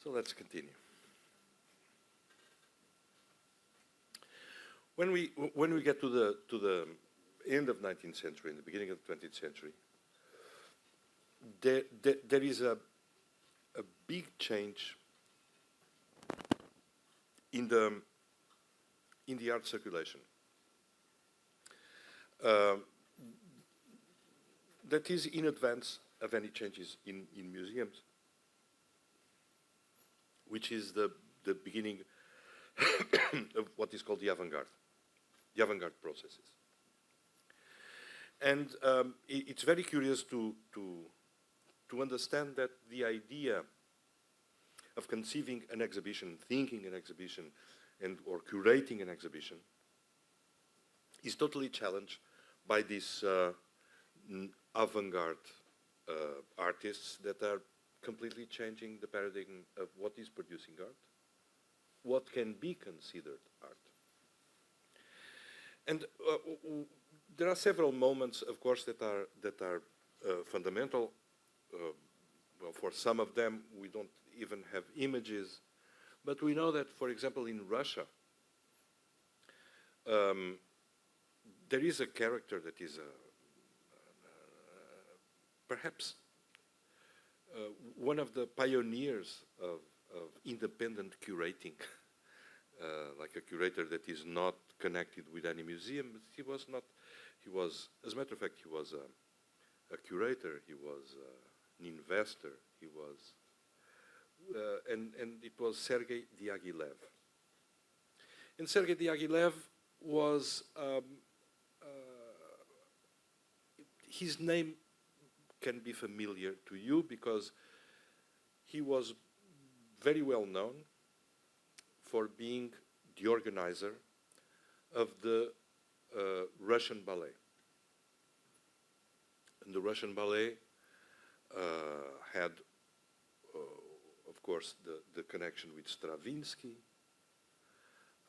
So let's continue. When we get to the end of 19th century and the beginning of the 20th century, there is a big change in the art circulation. That is in advance of any changes in museums, which is the beginning of what is called the avant-garde processes. And it's very curious to understand that the idea of conceiving an exhibition, thinking an exhibition, or curating an exhibition is totally challenged by these avant-garde artists that are completely changing the paradigm of what is producing art, what can be considered art. And there are several moments, of course, that are fundamental. Well, for some of them, we don't even have images, but we know that, for example, in Russia, there is a character that is perhaps one of the pioneers of independent curating, like a curator that is not connected with any museum. But he was, as a matter of fact, he was a curator, he was an investor, he was, and it was Sergei Diaghilev. And Sergei Diaghilev was, his name can be familiar to you because he was very well known for being the organizer of the Russian ballet. And the Russian ballet had, of course, the connection with Stravinsky,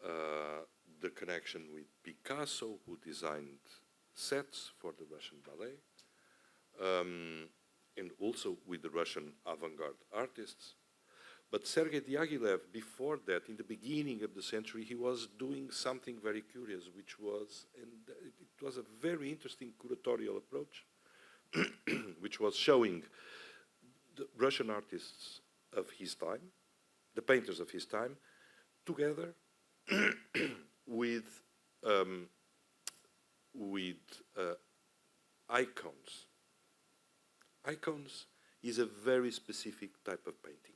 the connection with Picasso, who designed sets for the Russian ballet, and also with the Russian avant-garde artists. But Sergei Diaghilev, before that, in the beginning of the century, he was doing something very curious, which was, and it was a very interesting curatorial approach, which was showing the Russian artists of his time, the painters of his time, together with icons. Icons is a very specific type of painting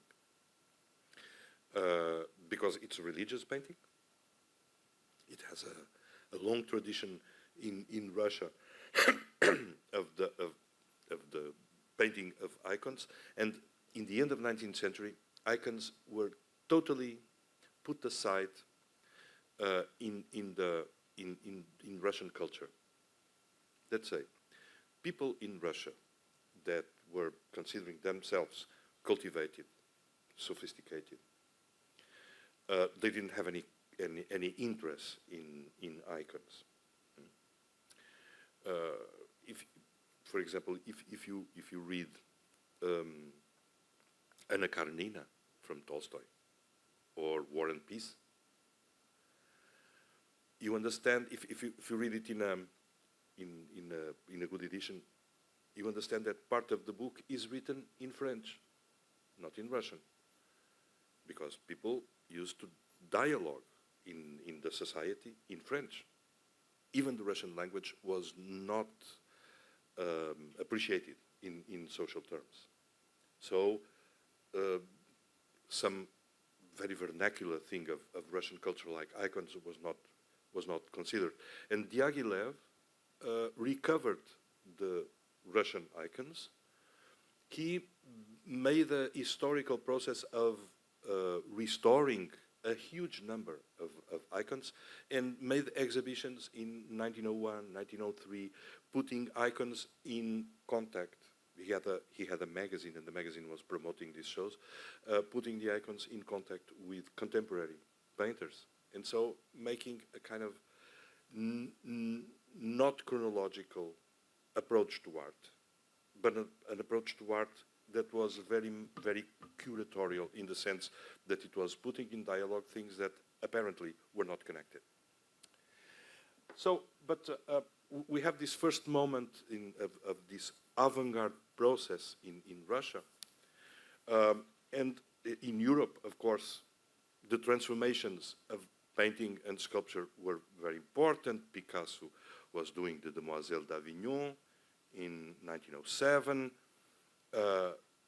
because it's a religious painting. It has a long tradition in Russia of the painting of icons, and in the end of 19th century, icons were totally put aside in Russian culture. Let's say, people in Russia that were considering themselves cultivated, sophisticated, they didn't have any interest in icons. For example, if you read Anna Karenina from Tolstoy or War and Peace, you understand. If you read it in a good edition, you understand that part of the book is written in French, not in Russian, because people used to dialogue in the society in French. Even the Russian language was not appreciated in social terms. So some very vernacular thing of Russian culture like icons was not considered. And Diaghilev recovered the Russian icons. He made a historical process of restoring a huge number of icons and made exhibitions in 1901, 1903, putting icons in contact. He had a magazine, and the magazine was promoting these shows, putting the icons in contact with contemporary painters. And so making a kind of not chronological approach to art, but an approach to art that was very, very curatorial in the sense that it was putting in dialogue things that apparently were not connected. So, but we have this first moment of this avant-garde process in Russia. And in Europe, of course, the transformations of painting and sculpture were very important. Picasso was doing the Demoiselles d'Avignon in 1907.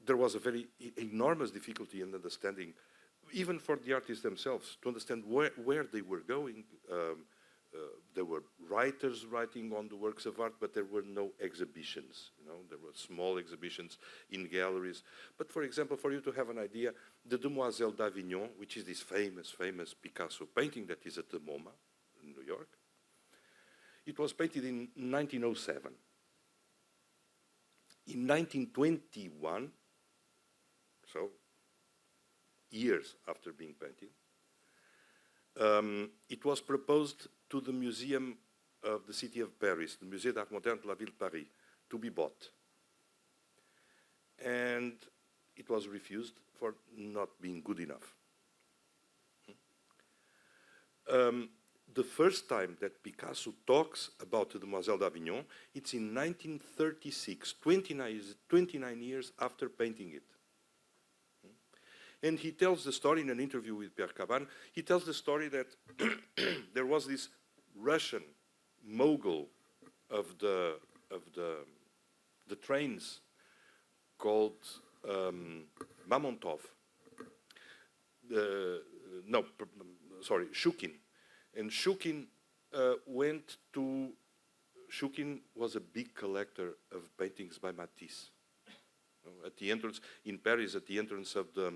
There was a very enormous difficulty in understanding, even for the artists themselves, to understand where they were going. There were writers writing on the works of art, but there were no exhibitions. You know, there were small exhibitions in galleries. But for example, for you to have an idea, the Demoiselles d'Avignon, which is this famous Picasso painting that is at the MoMA in New York, it was painted in 1907. In 1921, so years after being painted, it was proposed to the Museum of the City of Paris, the Musée d'Art Moderne de la Ville de Paris, to be bought. And it was refused for not being good enough. The first time that Picasso talks about the Demoiselles d'Avignon, it's in 1936, 29 years after painting it. And he tells the story in an interview with Pierre Caban. He tells the story that there was this Russian mogul of the trains called Mamontov. Shukin. And Shukin Shukin was a big collector of paintings by Matisse. At the entrance, in Paris, at the entrance of the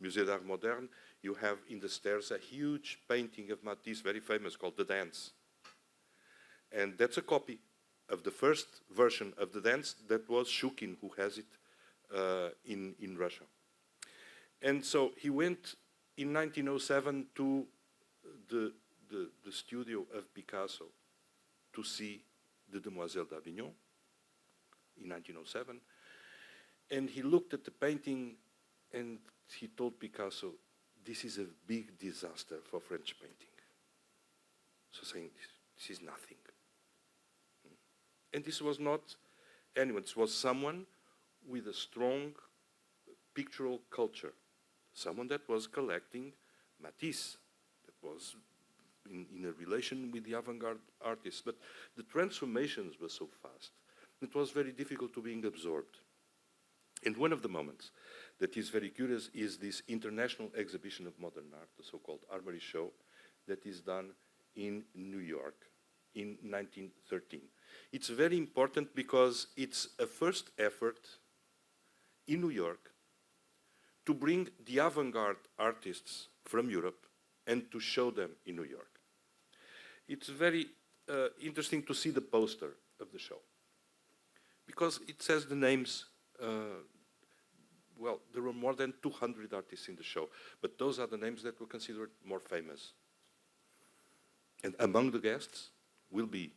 Musée d'Art Moderne, you have in the stairs a huge painting of Matisse, very famous, called The Dance. And that's a copy of the first version of The Dance that was Shukin who has it in Russia. And so he went in 1907 to the studio of Picasso to see the Demoiselles d'Avignon in 1907. And he looked at the painting and he told Picasso, this is a big disaster for French painting. So saying, this is nothing. And this was not anyone, this was someone with a strong pictorial culture, someone that was collecting Matisse, that was in a relation with the avant-garde artists. But the transformations were so fast, it was very difficult to being absorbed. And one of the moments that is very curious is this international exhibition of modern art, the so-called Armory Show, that is done in New York in 1913. It's very important because it's a first effort in New York to bring the avant-garde artists from Europe and to show them in New York. It's very interesting to see the poster of the show because it says the names. Well, there were more than 200 artists in the show, but those are the names that were considered more famous. And among the guests will be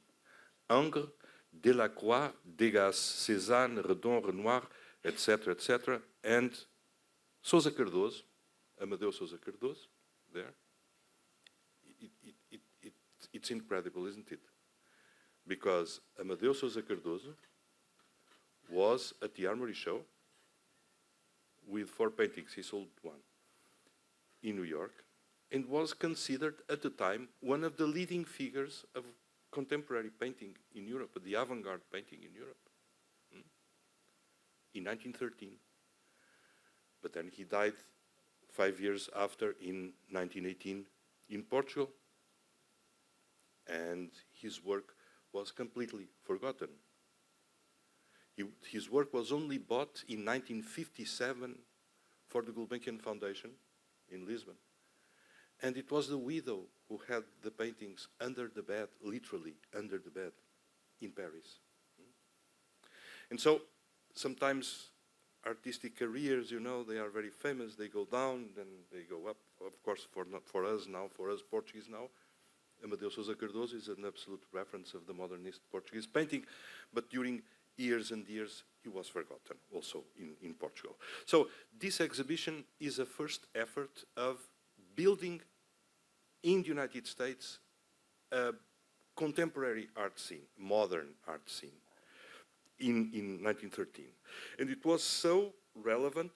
Ingres, Delacroix, Degas, Cézanne, Redon, Renoir, etc., and Sousa Cardoso, Amadeu Sousa Cardoso, there. It's incredible, isn't it? Because Amadeu Sousa Cardoso was at the Armory Show with 4 paintings. He sold one in New York and was considered at the time one of the leading figures of contemporary painting in Europe, the avant-garde painting in Europe, in 1913. But then he died 5 years after in 1918 in Portugal, and his work was completely forgotten. His work was only bought in 1957 for the Gulbenkian Foundation in Lisbon. And it was the widow who had the paintings under the bed, literally under the bed, in Paris. And so sometimes artistic careers, you know, they are very famous, they go down, then they go up. Of course, not for us now, for us Portuguese now, Amadeu Sousa Cardoso is an absolute reference of the modernist Portuguese painting. But during years and years, he was forgotten also in Portugal. So this exhibition is a first effort of building in the United States a contemporary art scene, modern art scene in 1913. And it was so relevant.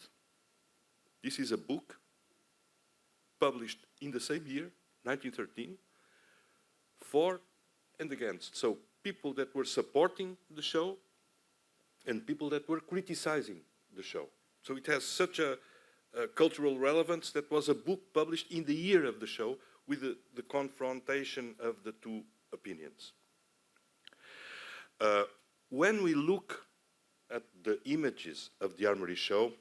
This is a book published in the same year, 1913, for and against. So people that were supporting the show and people that were criticizing the show. So it has such a cultural relevance that was a book published in the year of the show with the confrontation of the two opinions. When we look at the images of the Armory show,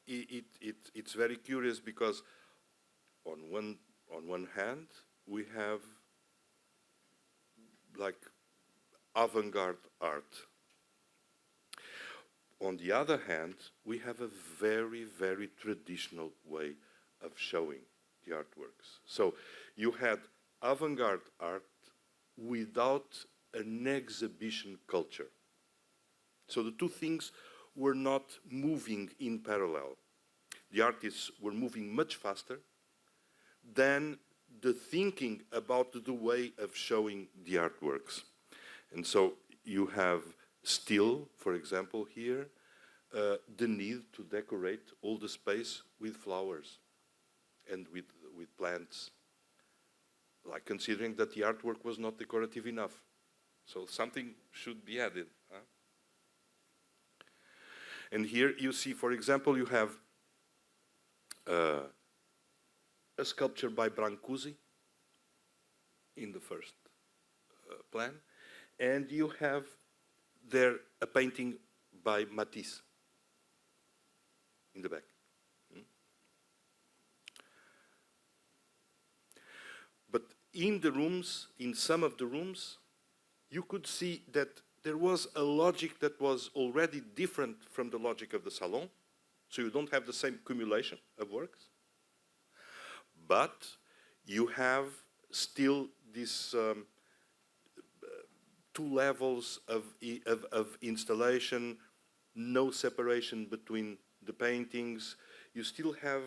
it's very curious because on one hand, we have like avant-garde art. On the other hand, we have a very, very traditional way of showing the artworks. So you had avant-garde art without an exhibition culture. So the two things were not moving in parallel. The artists were moving much faster than the thinking about the way of showing the artworks. And so you have still, for example, here, the need to decorate all the space with flowers and with plants, like considering that the artwork was not decorative enough. So something should be added. Huh? And here you see, for example, you have a sculpture by Brancusi in the first plan, and you have there a painting by Matisse in the back. But in the rooms, in some of the rooms, you could see that there was a logic that was already different from the logic of the salon, so you don't have the same accumulation of works, but you have still this two levels of installation, no separation between the paintings. You still have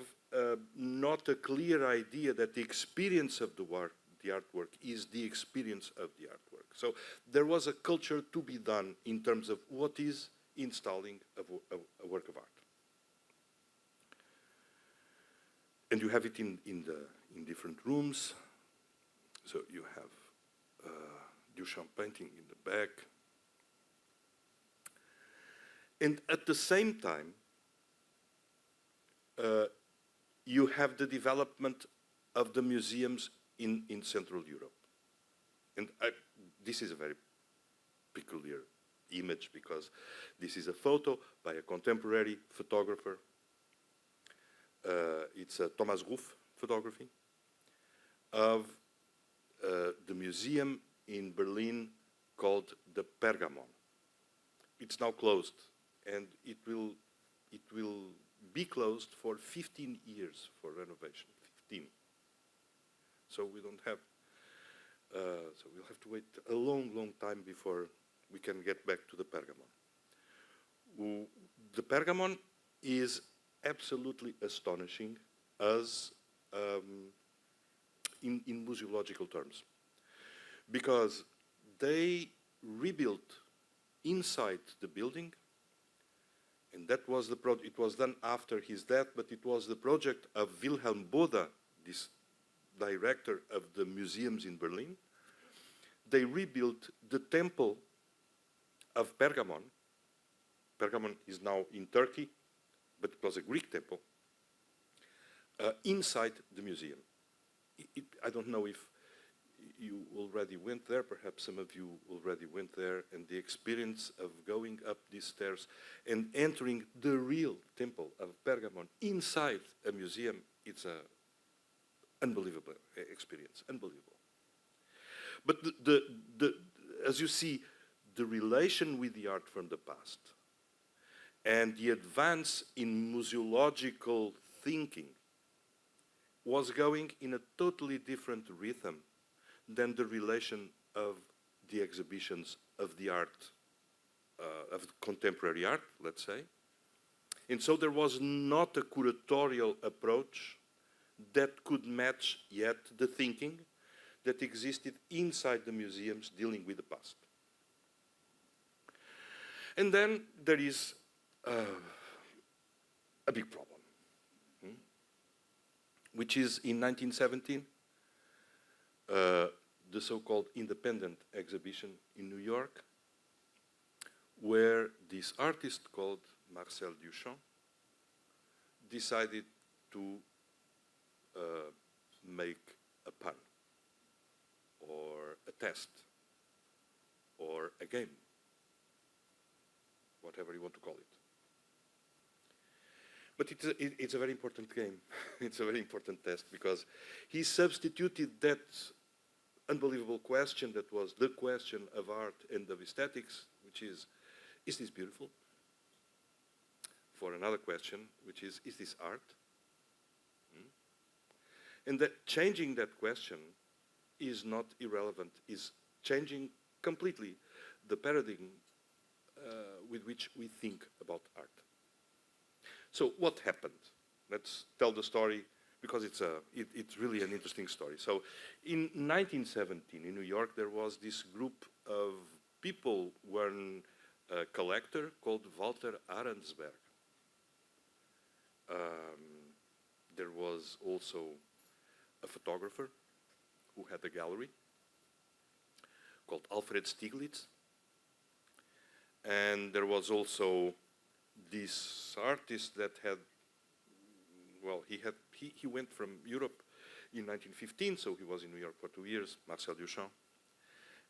not a clear idea that the experience of the artwork is the experience of the artwork. So there was a culture to be done in terms of what is installing a work of art. And you have it in different rooms. So you have Duchamp painting in the back. And at the same time, you have the development of the museums in Central Europe. And this is a very peculiar image because this is a photo by a contemporary photographer. It's a Thomas Ruff photography of the museum in Berlin called the Pergamon. It's now closed, and it will be closed for 15 years for renovation. 15. So we don't have. So we'll have to wait a long time before we can get back to the Pergamon. The Pergamon is absolutely astonishing as in museological terms, because they rebuilt inside the building, and that was the project. It was done after his death, but it was the project of Wilhelm Bode, this director of the museums in Berlin. They rebuilt the temple of Pergamon. Pergamon is now in Turkey, but it was a Greek temple, inside the museum. I don't know if you already went there, perhaps some of you already went there, and the experience of going up these stairs and entering the real temple of Pergamon inside a museum, it's an unbelievable experience, unbelievable. But as you see, the relation with the art from the past and the advance in museological thinking was going in a totally different rhythm than the relation of the exhibitions of the art of contemporary art, let's say. And so there was not a curatorial approach that could match yet the thinking that existed inside the museums dealing with the past. And then there is a big problem, which is in 1917, the so-called independent exhibition in New York, where this artist called Marcel Duchamp decided to make a pun, or a test, or a game, whatever you want to call it. But it's a very important game. It's a very important test, because he substituted that unbelievable question that was the question of art and of aesthetics, which is this beautiful? For another question, which is this art? And that changing that question is not irrelevant, is changing completely the paradigm with which we think about art. So what happened? Let's tell the story, because it's really an interesting story. So in 1917 in New York, there was this group of people, one collector called Walter Arensberg. There was also a photographer who had a gallery called Alfred Stieglitz. And there was also this artist that had, well, he went from Europe in 1915, so he was in New York for 2 years, Marcel Duchamp.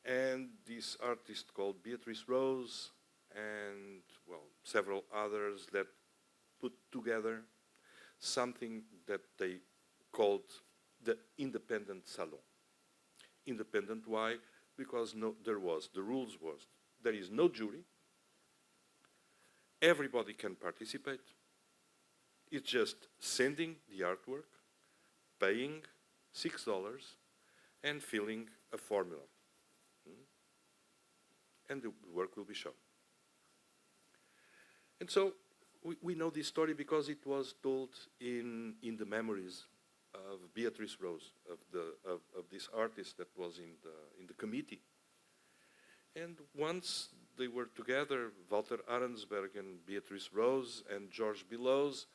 And this artist called Beatrice Rose, and, well, several others that put together something that they called the independent salon. Independent, why? Because the rules was, there is no jury, everybody can participate, it's just sending the artwork, paying $6, and filling a formula. And the work will be shown. And so we know this story because it was told in the memories of Beatrice Rose, of this artist that was in the committee. And once they were together, Walter Arensberg and Beatrice Rose and George Bellows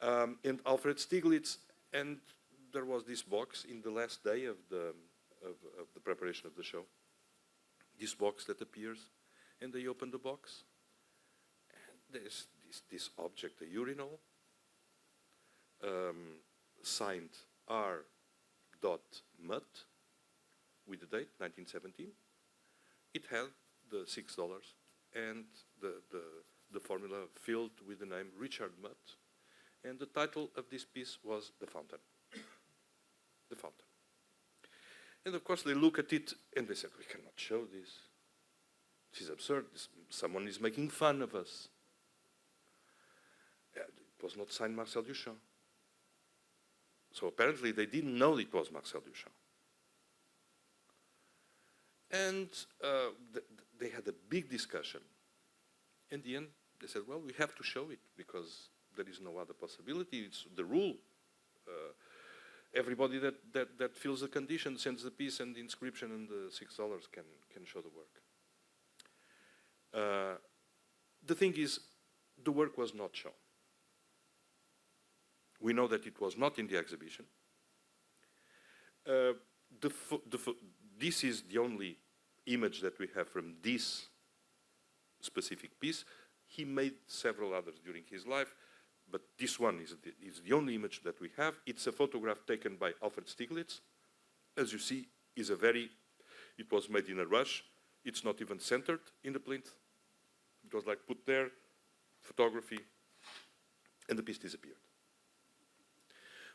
and Alfred Stieglitz, and there was this box in the last day of the preparation of the show. This box that appears, and they open the box, and there's this object, a urinal, signed R. Mutt, with the date, 1917. It had the $6 and the formula filled with the name Richard Mutt. And the title of this piece was The Fountain. The Fountain. And of course they look at it and they said, we cannot show this. This is absurd. Someone is making fun of us. It was not signed Marcel Duchamp. So apparently they didn't know it was Marcel Duchamp. And they had a big discussion. In the end, they said, well, we have to show it because there is no other possibility. It's the rule. Everybody that fills the condition sends the piece and the inscription and the $6 can show the work. The thing is, the work was not shown. We know that it was not in the exhibition. This is the only image that we have from this specific piece. He made several others during his life, but this one is the only image that we have. It's a photograph taken by Alfred Stieglitz. As you see, it was made in a rush. It's not even centered in the plinth. It was like put there, photography, and the piece disappeared.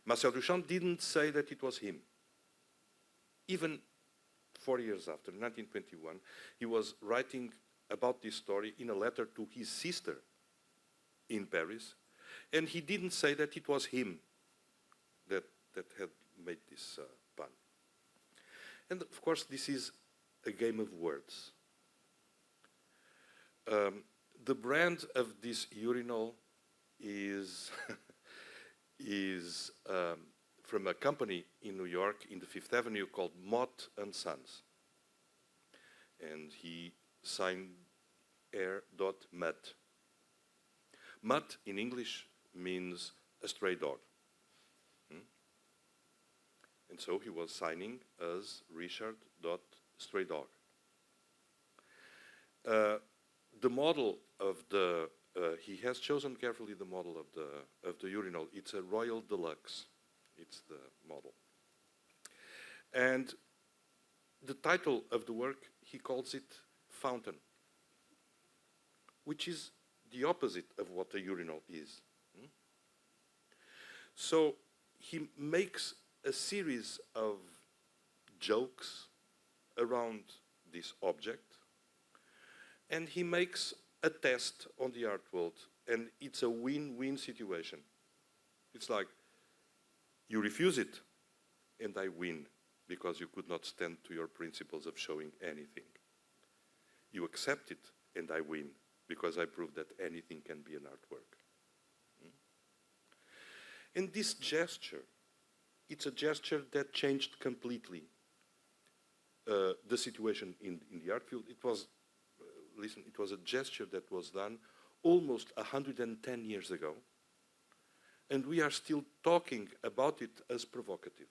Marcel Duchamp didn't say that it was him. Even 4 years after, 1921, he was writing about this story in a letter to his sister in Paris, and he didn't say that it was him that had made this pun. And of course, this is a game of words. The brand of this urinal is is from a company in New York in the Fifth Avenue called Mott and Sons, and he signed air.mutt. Mutt in English means a stray dog. And so he was signing as Richard.straydog. The model of the, he has chosen carefully the model of the urinal. It's a Royal Deluxe. It's the model. And the title of the work, he calls it Fountain, which is the opposite of what a urinal is. So he makes a series of jokes around this object, and he makes a test on the art world, and it's a win-win situation. It's like, you refuse it, and I win, because you could not stand to your principles of showing anything. You accept it, and I win, because I prove that anything can be an artwork. And this gesture, it's a gesture that changed completely the situation in the art field. It was, listen, it was a gesture that was done almost 110 years ago, and we are still talking about it as provocative.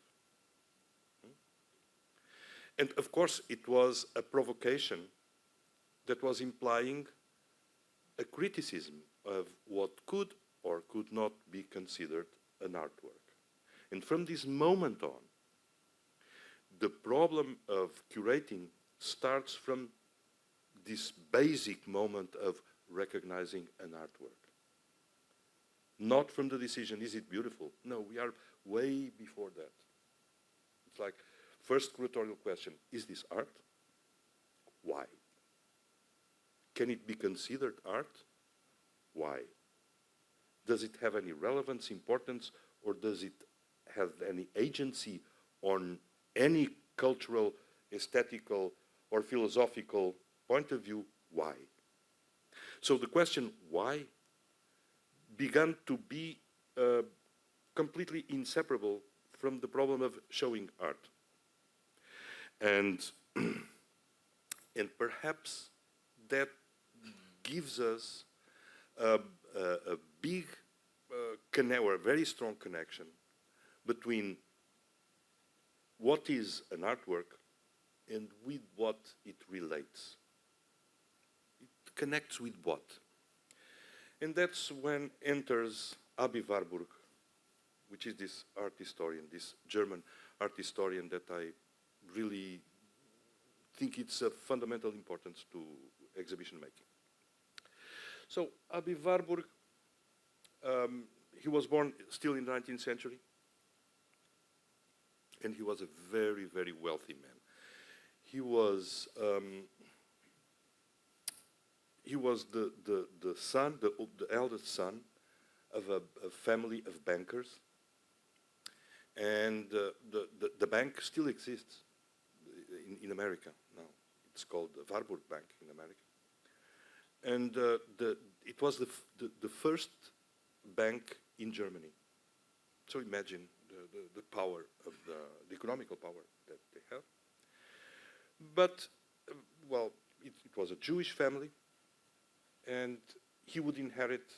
And of course, it was a provocation that was implying a criticism of what could or could not be considered an artwork. And from this moment on, the problem of curating starts from this basic moment of recognizing an artwork. Not from the decision, is it beautiful? No, we are way before that. It's like, first curatorial question, is this art? Why? Can it be considered art? Why? Does it have any relevance, importance, or does it have any agency on any cultural, aesthetical, or philosophical point of view? Why? So the question why began to be completely inseparable from the problem of showing art. And, and perhaps that gives us a big or a very strong connection between what is an artwork and with what it relates. It connects with what? And that's when enters Abi Warburg, which is this art historian, this German art historian that I really think it's of fundamental importance to exhibition making. So Abi Warburg, he was born still in the 19th century, and he was a very, very wealthy man. He was the son, the eldest son of a family of bankers, and the bank still exists in America now. It's called the Warburg Bank in America, and it was the first bank in Germany. So imagine the power of the economical power that they have. But, well, it was a Jewish family, and he would inherit,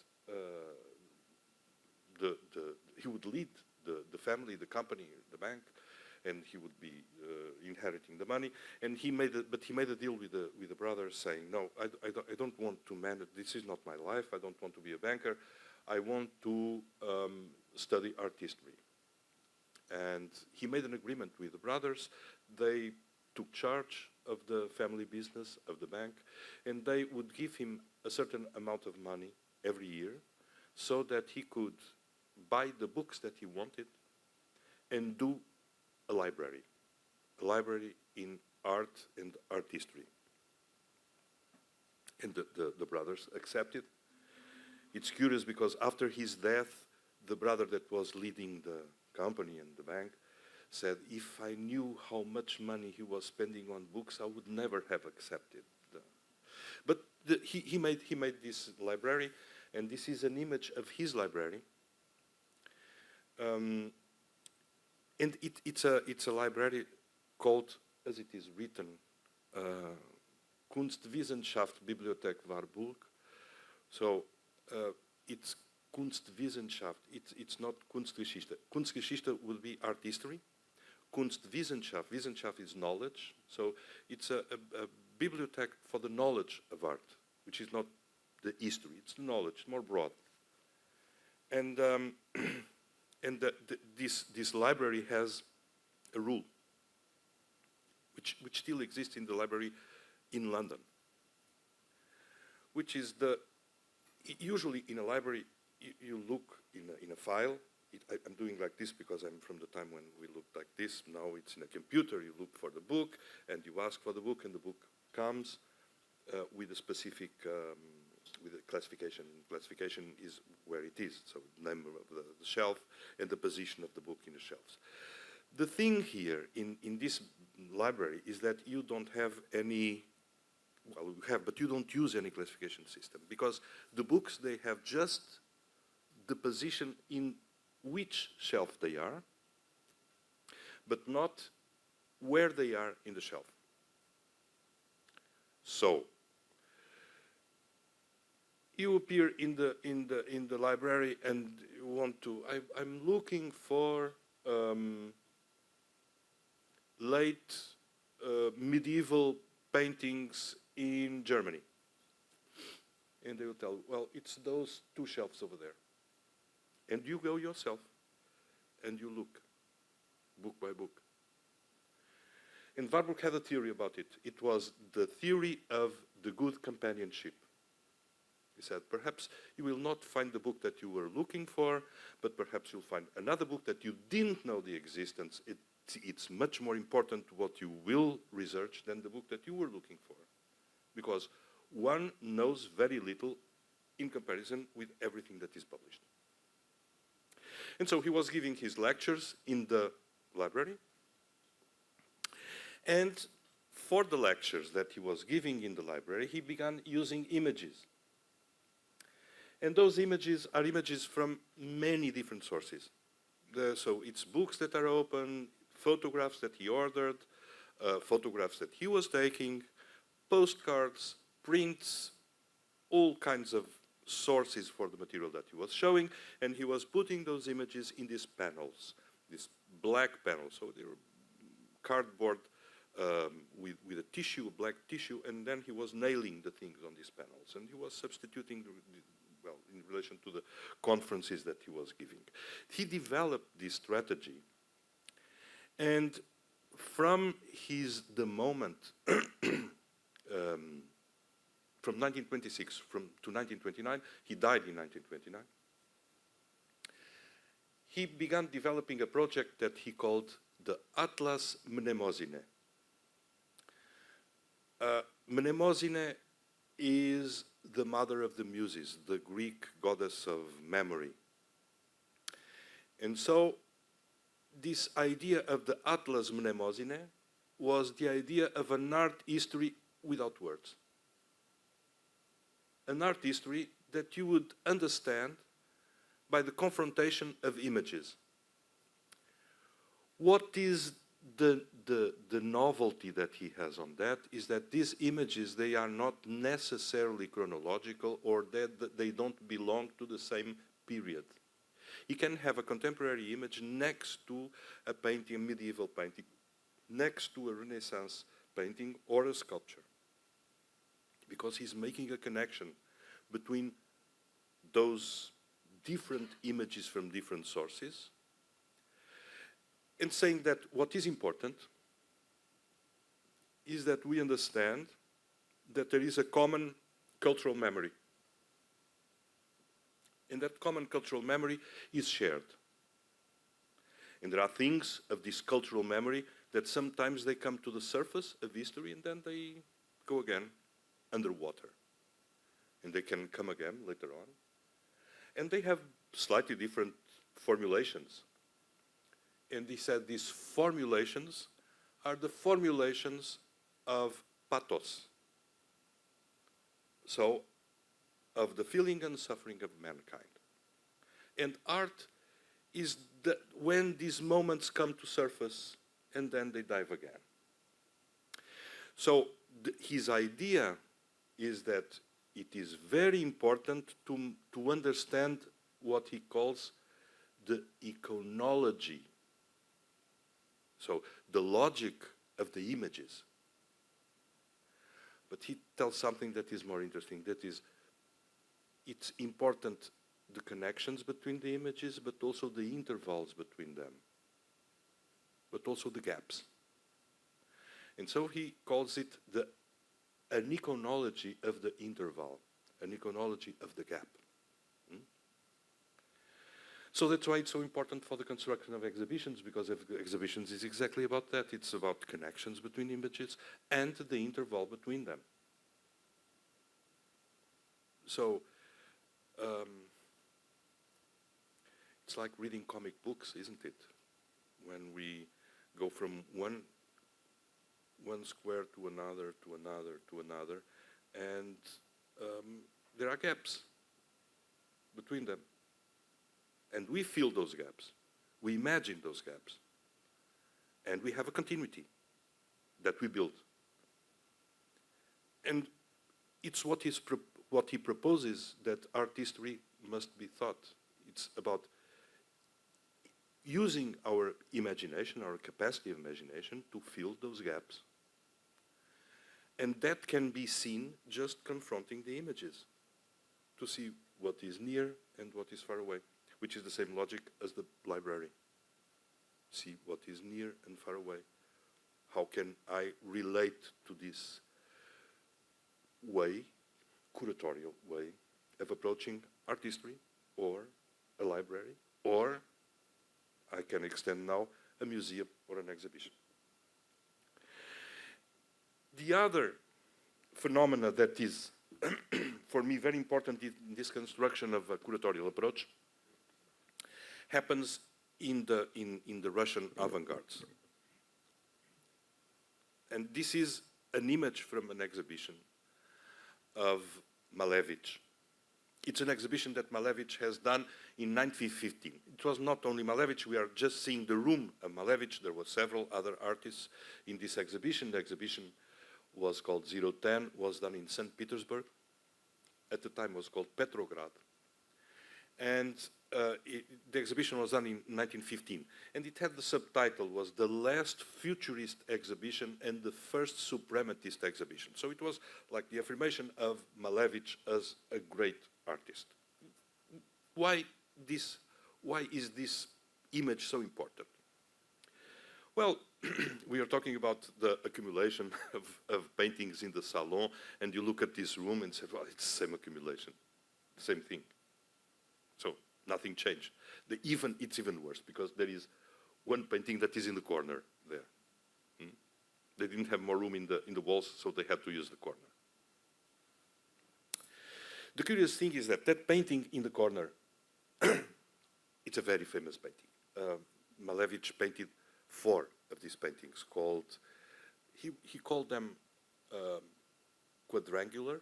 he would lead the family, the company, the bank, and he would be inheriting the money. And he made a deal with the brothers, saying, no, I don't want to manage, this is not my life, I don't want to be a banker, I want to study art history. And he made an agreement with the brothers. They took charge of the family business of the bank, and they would give him a certain amount of money every year so that he could buy the books that he wanted and do a library in art and art history. And the brothers accepted. It's curious because after his death, the brother that was leading the company and the bank said, if I knew how much money he was spending on books, I would never have accepted. But he made this library, and this is an image of his library. And it's a library called, as it is written, Kunstwissenschaft Bibliothek Warburg. So it's Kunstwissenschaft. It's not Kunstgeschichte. Kunstgeschichte will be art history. Kunstwissenschaft, Wissenschaft is knowledge. So it's a bibliothek for the knowledge of art, which is not the history. It's the knowledge, more broad. And this library has a rule, which still exists in the library in London, which is usually in a library, you look in a file. I'm doing like this because I'm from the time when we looked like this. Now it's in a computer. You look for the book, and you ask for the book, and the book comes with a specific, with a classification. Classification is where it is, so the name of the shelf and the position of the book in the shelves. The thing here in this library is that you don't have any, well, you have, but you don't use any classification system, because the books, they have just the position in which shelf they are, but not where they are in the shelf. So you appear in the library and you want to. I'm looking for late medieval paintings in Germany, and they will tell, well, it's those two shelves over there. And you go yourself, and you look, book by book. And Warburg had a theory about it. It was the theory of the good companionship. He said, perhaps you will not find the book that you were looking for, but perhaps you'll find another book that you didn't know the existence. It's much more important what you will research than the book that you were looking for, because one knows very little in comparison with everything that is published. And so he was giving his lectures in the library. And for the lectures that he was giving in the library, he began using images. And those images are images from many different sources. So it's books that are open, photographs that he ordered, photographs that he was taking, postcards, prints, all kinds of sources for the material that he was showing, and he was putting those images in these panels, these black panels. So they were cardboard with a tissue, a black tissue, and then he was nailing the things on these panels, and he was substituting, well, in relation to the conferences that he was giving. He developed this strategy, and from the moment from 1926 to 1929, he died in 1929, he began developing a project that he called the Atlas Mnemosyne. Mnemosyne is the mother of the muses, the Greek goddess of memory. And so this idea of the Atlas Mnemosyne was the idea of an art history without words. An art history that you would understand by the confrontation of images. What is the novelty that he has on that is that these images, they are not necessarily chronological, or that they don't belong to the same period. You can have a contemporary image next to a painting, a medieval painting, next to a Renaissance painting or a sculpture, because he's making a connection between those different images from different sources, and saying that what is important is that we understand that there is a common cultural memory. And that common cultural memory is shared. And there are things of this cultural memory that sometimes they come to the surface of history and then they go again underwater. And they can come again later on. And they have slightly different formulations. And he said these formulations are the formulations of pathos. So, of the feeling and suffering of mankind. And art is when these moments come to surface and then they dive again. So his idea is that it is very important to understand what he calls the iconology. So the logic of the images. But he tells something that is more interesting, that is, it's important the connections between the images, but also the intervals between them, but also the gaps. And so he calls it an iconology of the interval, an iconology of the gap. So that's why it's so important for the construction of exhibitions, because exhibitions is exactly about that. It's about connections between images and the interval between them. So it's like reading comic books, isn't it? When we go from one square to another, to another, to another, and there are gaps between them. And we fill those gaps. We imagine those gaps. And we have a continuity that we build. And it's what he proposes, that art history must be thought. It's about using our imagination, our capacity of imagination, to fill those gaps. And that can be seen just confronting the images, to see what is near and what is far away, which is the same logic as the library. See what is near and far away. How can I relate to this way, curatorial way, of approaching art history, or a library, or I can extend now a museum or an exhibition. The other phenomena that is, for me, very important in this construction of a curatorial approach happens in the Russian avant-gardes. And this is an image from an exhibition of Malevich. It's an exhibition that Malevich has done in 1915. It was not only Malevich, we are just seeing the room of Malevich. There were several other artists in this exhibition. The exhibition was called 010, was done in St. Petersburg. At the time it was called Petrograd. And the exhibition was done in 1915. And it had the subtitle, was the last futurist exhibition and the first suprematist exhibition. So it was like the affirmation of Malevich as a great artist. Why is this image so important? Well, we are talking about the accumulation of paintings in the salon, and you look at this room and say, well, it's the same accumulation, same thing. So nothing changed. It's even worse, because there is one painting that is in the corner there. They didn't have more room in the walls, so they had to use the corner. The curious thing is that painting in the corner, it's a very famous painting. Malevich painted 4 of these paintings called, he called them quadrangular,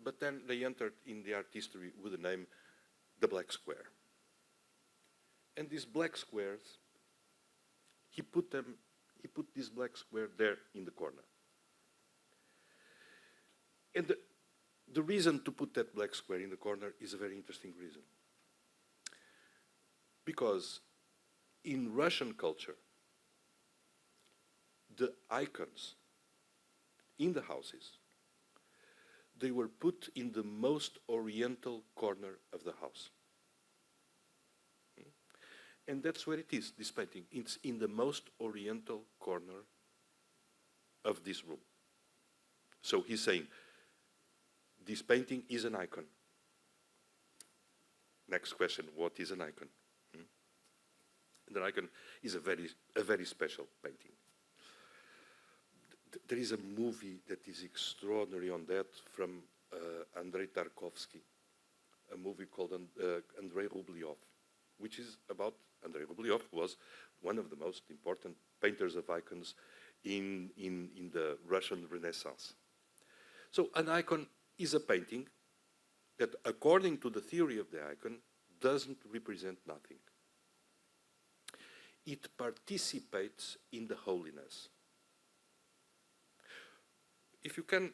but then they entered in the art history with the name the black square. And these black squares, he put this black square there in the corner. And the reason to put that black square in the corner is a very interesting reason. Because in Russian culture, the icons in the houses, they were put in the most oriental corner of the house. And that's where it is, this painting. It's in the most oriental corner of this room. So he's saying, this painting is an icon. Next question, what is an icon? And an icon is a very special painting. There is a movie that is extraordinary on that from Andrei Tarkovsky, a movie called Andrei Rublev, which is about Andrei Rublev, was one of the most important painters of icons in the Russian Renaissance. So an icon is a painting that, according to the theory of the icon, doesn't represent nothing. It participates in the holiness. If you can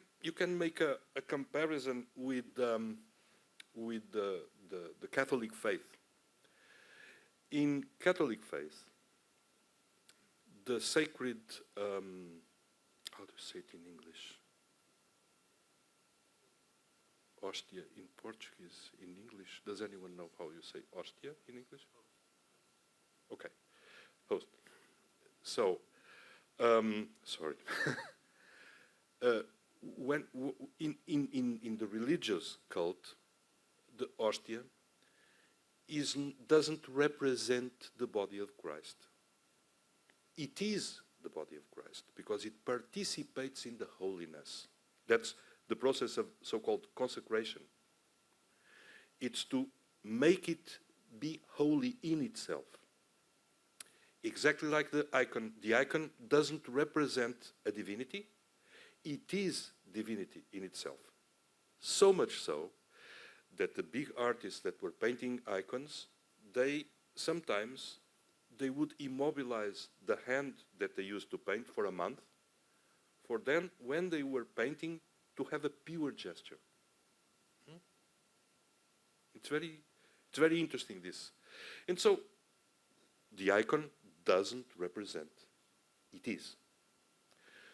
make a comparison with the Catholic faith. In Catholic faith, the sacred, how do you say it in English? Hostia in Portuguese, in English. Does anyone know how you say hostia in English? Okay, host. So, sorry. In the religious cult, the hostia doesn't represent the body of Christ. It is the body of Christ because it participates in the holiness. That's the process of so-called consecration. It's to make it be holy in itself. Exactly like the icon. The icon doesn't represent a divinity. It is divinity in itself. So much so that the big artists that were painting icons, sometimes they would immobilize the hand that they used to paint for a month, for then, when they were painting, to have a pure gesture. It's very interesting, this. And so, the icon doesn't represent. It is.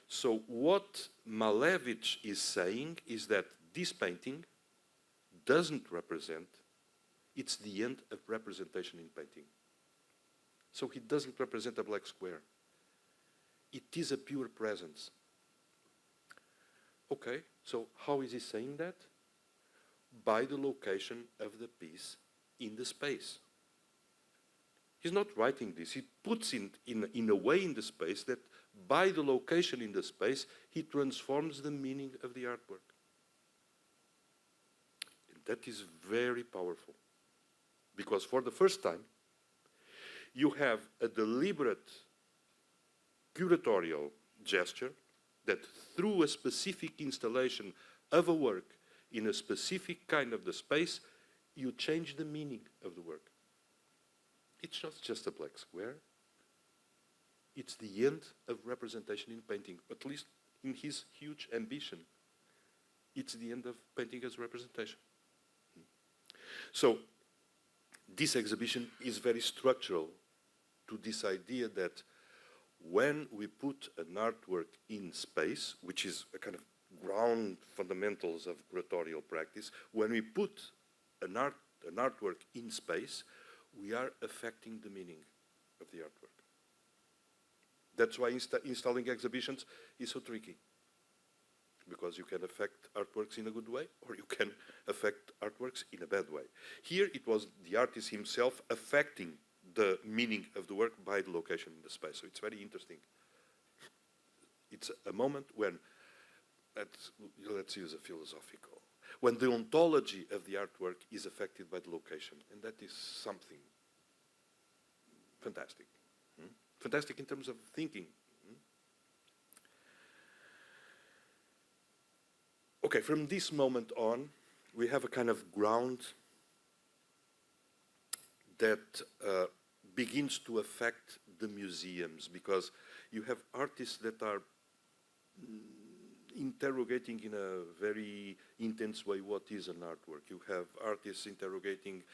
So what Malevich is saying is that this painting doesn't represent, it's the end of representation in painting. So he doesn't represent a black square. It is a pure presence. Okay, so how is he saying that? By the location of the piece in the space. He's not writing this. He puts it in a way in the space that by the location in the space, he transforms the meaning of the artwork. And that is very powerful. Because for the first time, you have a deliberate curatorial gesture that through a specific installation of a work in a specific kind of the space, you change the meaning of the work. It's not just a black square. It's the end of representation in painting, at least in his huge ambition. It's the end of painting as representation. So, this exhibition is very structural to this idea that when we put an artwork in space, which is a kind of ground fundamentals of curatorial practice, when we put an artwork in space, we are affecting the meaning of the artwork. That's why installing exhibitions is so tricky, because you can affect artworks in a good way, or you can affect artworks in a bad way. Here it was the artist himself affecting the meaning of the work by the location in the space. So it's very interesting. It's a moment when, let's use a philosophical, when the ontology of the artwork is affected by the location, and that is something fantastic. Fantastic in terms of thinking. Okay, from this moment on, we have a kind of ground that begins to affect the museums, because you have artists that are interrogating in a very intense way what is an artwork. You have artists interrogating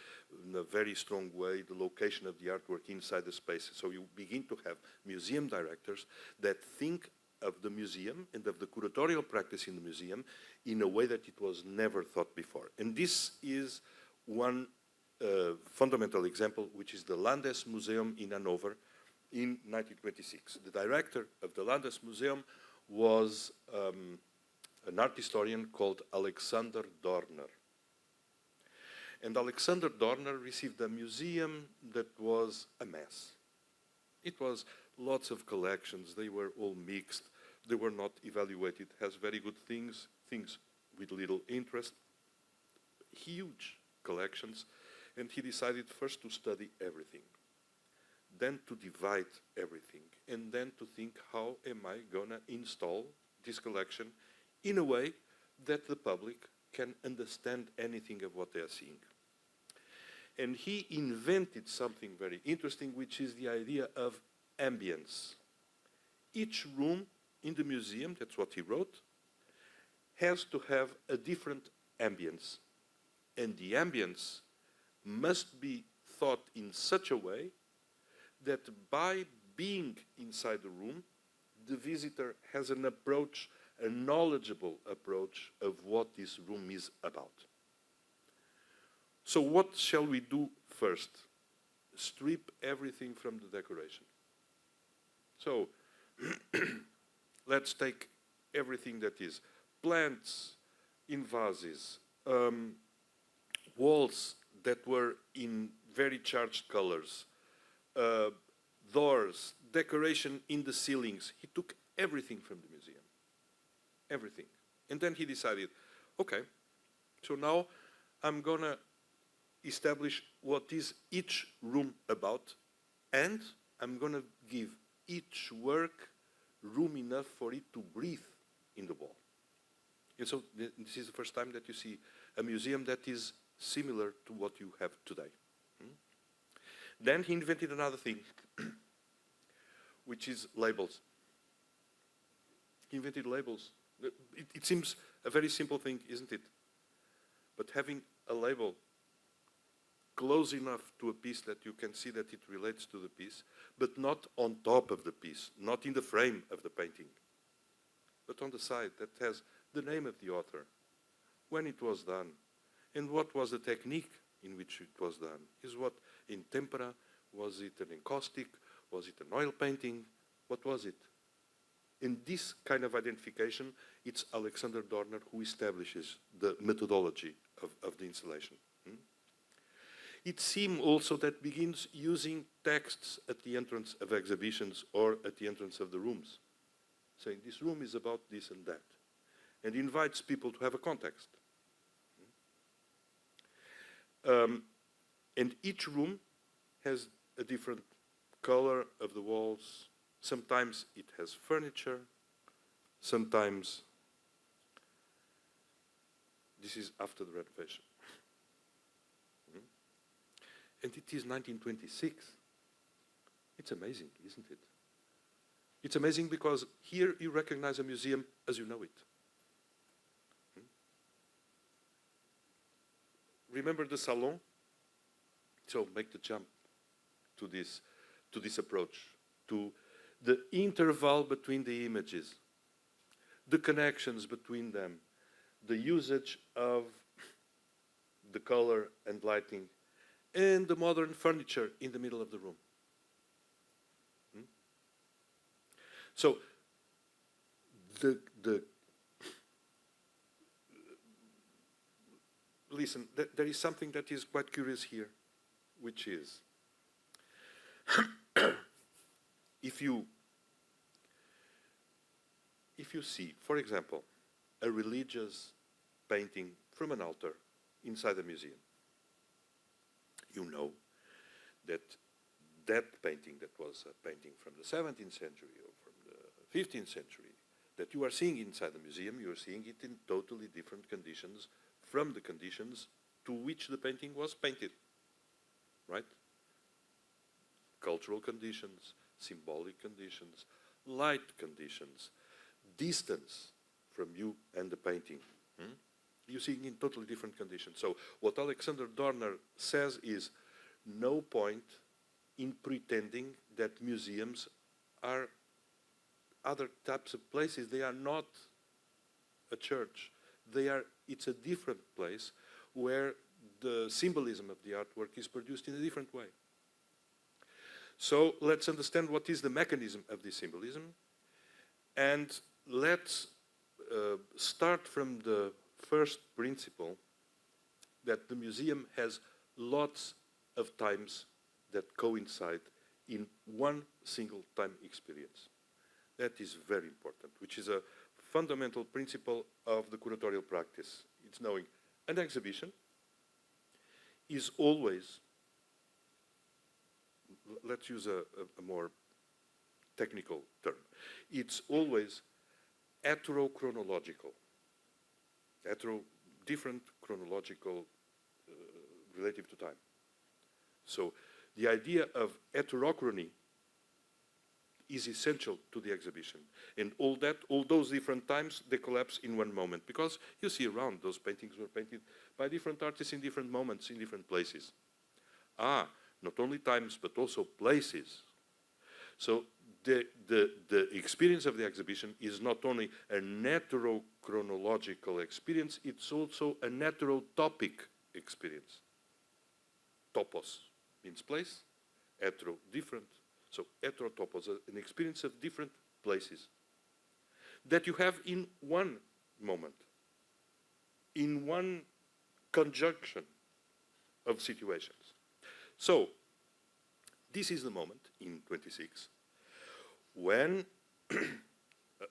in a very strong way the location of the artwork inside the space. So you begin to have museum directors that think of the museum and of the curatorial practice in the museum in a way that it was never thought before. And this is one fundamental example, which is the Landesmuseum in Hanover in 1926. The director of the Landesmuseum was an art historian called Alexander Dorner. And Alexander Dorner received a museum that was a mess. It was lots of collections. They were all mixed. They were not evaluated as very good things, things with little interest, huge collections. And he decided first to study everything, then to divide everything, and then to think, how am I going to install this collection in a way that the public can understand anything of what they are seeing. And he invented something very interesting, which is the idea of ambience. Each room in the museum, that's what he wrote, has to have a different ambience. And the ambience must be thought in such a way that by being inside the room, the visitor has an approach, a knowledgeable approach of what this room is about. So what shall we do first? Strip everything from the decoration. So let's take everything that is plants in vases, walls that were in very charged colors, doors, decoration in the ceilings. He took everything from the museum, everything. And then he decided, okay, so now I'm gonna establish what is each room about, and I'm gonna give each work room enough for it to breathe in the wall. And so this is the first time that you see a museum that is similar to what you have today. Then he invented another thing, which is labels. He invented labels. It seems a very simple thing, isn't it? But having a label close enough to a piece that you can see that it relates to the piece, but not on top of the piece, not in the frame of the painting, but on the side that has the name of the author, when it was done, and what was the technique in which it was done. Is what in tempera? Was it an encaustic? Was it an oil painting? What was it? In this kind of identification, it's Alexander Dorner who establishes the methodology of the installation. It's him also that begins using texts at the entrance of exhibitions or at the entrance of the rooms, saying this room is about this and that, and invites people to have a context. And each room has a different color of the walls. Sometimes it has furniture, sometimes this is after the renovation. And it is 1926. It's amazing, isn't it? It's amazing because here you recognize a museum as you know it. Remember the salon? So make the jump to this approach, to the interval between the images, the connections between them, the usage of the color and lighting, and the modern furniture in the middle of the room. So listen, there is something that is quite curious here, which is if you see, for example, a religious painting from an altar inside a museum, you know that that painting that was a painting from the 17th century or from the 15th century that you are seeing inside the museum, you are seeing it in totally different conditions from the conditions to which the painting was painted, right? Cultural conditions, symbolic conditions, light conditions, distance from you and the painting. You're seeing in totally different conditions. So what Alexander Dorner says is no point in pretending that museums are other types of places. They are not a church. It's a different place where the symbolism of the artwork is produced in a different way. So let's understand what is the mechanism of this symbolism, and let's start from the first principle that the museum has lots of times that coincide in one single time experience. That is very important, which is a fundamental principle of the curatorial practice. It's knowing an exhibition is always, let's use a more technical term, it's always heterochronological. different chronological relative to time. So the idea of heterochrony is essential to the exhibition. And all those different times, they collapse in one moment. Because you see around, those paintings were painted by different artists in different moments, in different places. Not only times, but also places. So the experience of the exhibition is not only a heterochronological experience, it's also a heterotopic experience. Topos means place, hetero, different. So heterotopos, an experience of different places that you have in one moment, in one conjunction of situations. So this is the moment in 26 when,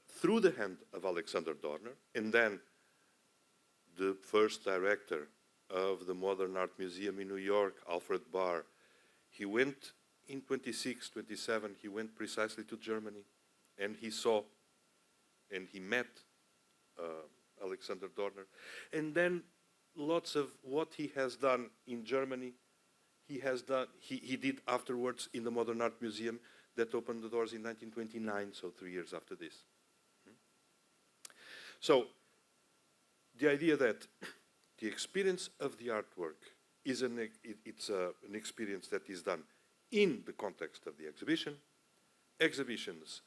through the hand of Alexander Dorner, and then the first director of the Modern Art Museum in New York, Alfred Barr, he went in 26, 27, he went precisely to Germany, and he saw, and he met Alexander Dorner. And then lots of what he has done in Germany, he did afterwards in the Modern Art Museum that opened the doors in 1929, so 3 years after this. So the idea that the experience of the artwork is an experience that is done in the context of the exhibition. Exhibitions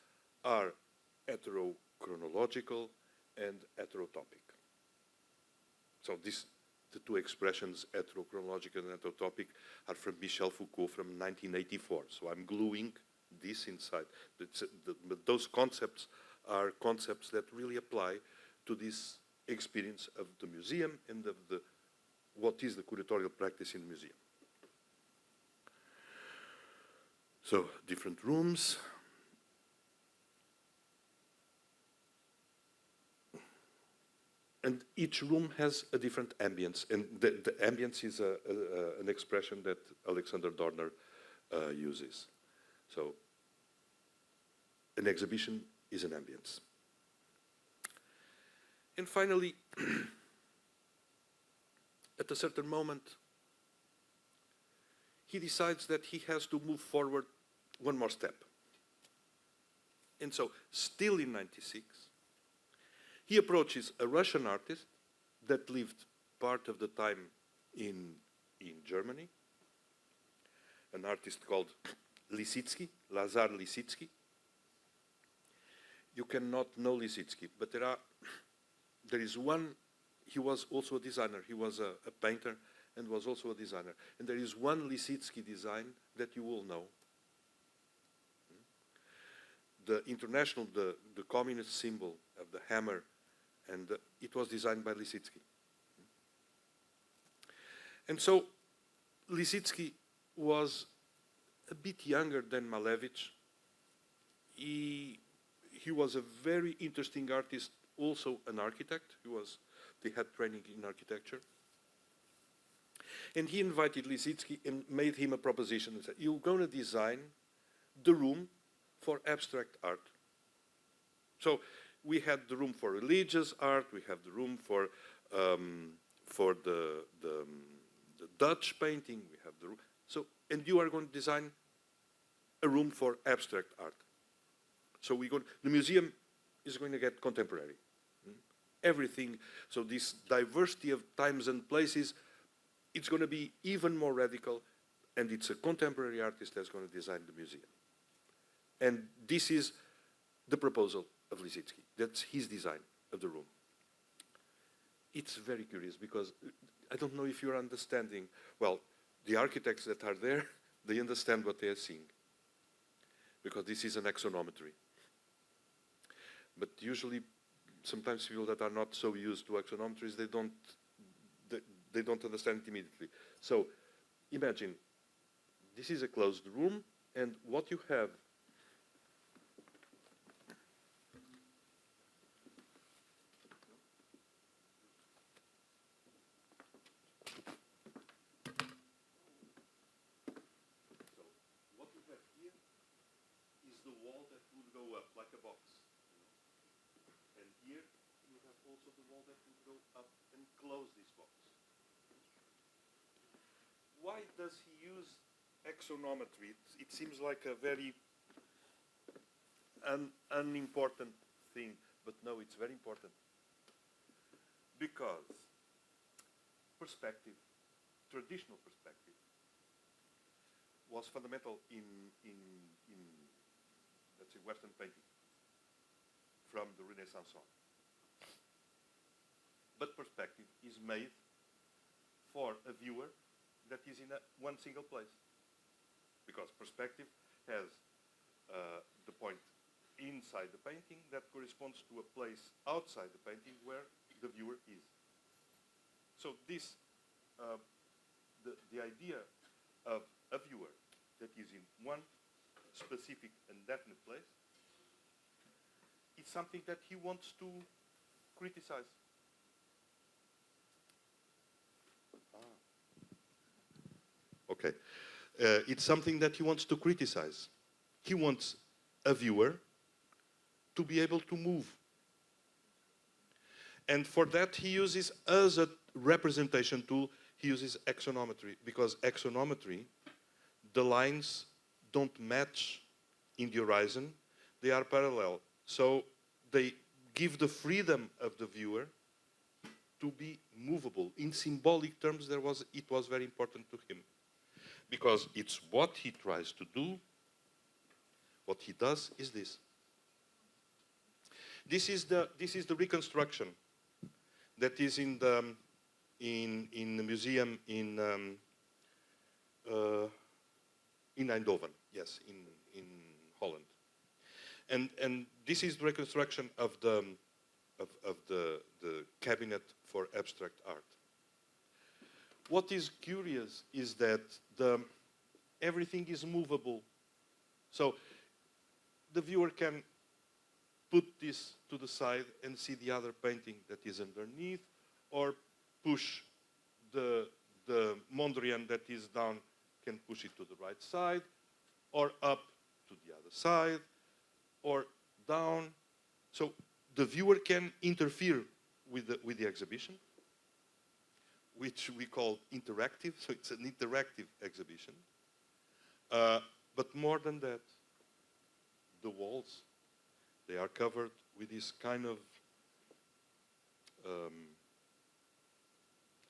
are heterochronological and heterotopic. So the two expressions, heterochronological and heterotopic, are from Michel Foucault from 1984. So I'm gluing this inside. But those concepts are concepts that really apply to this experience of the museum and of what is the curatorial practice in the museum. So different rooms. And each room has a different ambience. And the ambience is an expression that Alexander Dorner uses. So an exhibition is an ambience. And finally, at a certain moment, he decides that he has to move forward one more step. And so, still in 96, he approaches a Russian artist that lived part of the time in Germany, an artist called Lisitsky, Lazar Lisitsky. You cannot know Lisitsky, but there is one. He was also a designer. He was a painter and was also a designer. And there is one Lisitsky design that you will know. The international, the communist symbol of the hammer, and it was designed by Lisitsky. And so Lisitsky was a bit younger than Malevich. He was a very interesting artist, also an architect. They had training in architecture. And he invited Lisitsky and made him a proposition and said, you're going to design the room for abstract art. So we had the room for religious art, we have the room for the Dutch painting, we have the room. So, and you are going to design a room for abstract art. So the museum is going to get contemporary. Everything, so this diversity of times and places, it's going to be even more radical, and it's a contemporary artist that's going to design the museum. And this is the proposal of Lisitsky. That's his design of the room. It's very curious because I don't know if you're understanding. Well, the architects that are there, they understand what they are seeing because this is an axonometry. But usually, sometimes people that are not so used to axonometries, they don't understand it immediately. So imagine, this is a closed room, and what you have here is the wall that would go up like a box. And here you have also the wall that will go up and close this box. Why does he use axonometry? It seems like a very unimportant thing, but no, it's very important. Because perspective, traditional perspective, was fundamental in let's say, Western painting from the Renaissance on. But perspective is made for a viewer that is in one single place. Because perspective has the point inside the painting that corresponds to a place outside the painting where the viewer is. So this, the idea of a viewer that is in one specific and definite place is something that he wants to criticize. Okay. It's something that he wants to criticize. He wants a viewer to be able to move. And for that, he uses, as a representation tool, he uses axonometry, because axonometry, the lines don't match in the horizon, they are parallel. So they give the freedom of the viewer to be movable. In symbolic terms, it was very important to him, because it's what he tries to do. What he does is this. This is the reconstruction that is in the museum in Eindhoven, yes, in Holland, and this is the reconstruction of the cabinet for abstract art. What is curious is that everything is movable, so the viewer can put this to the side and see the other painting that is underneath, or push the Mondrian that is down, can push it to the right side, or up to the other side, or down. So the viewer can interfere with the exhibition, which we call interactive, so it's an interactive exhibition. But more than that, the walls, they are covered with this kind of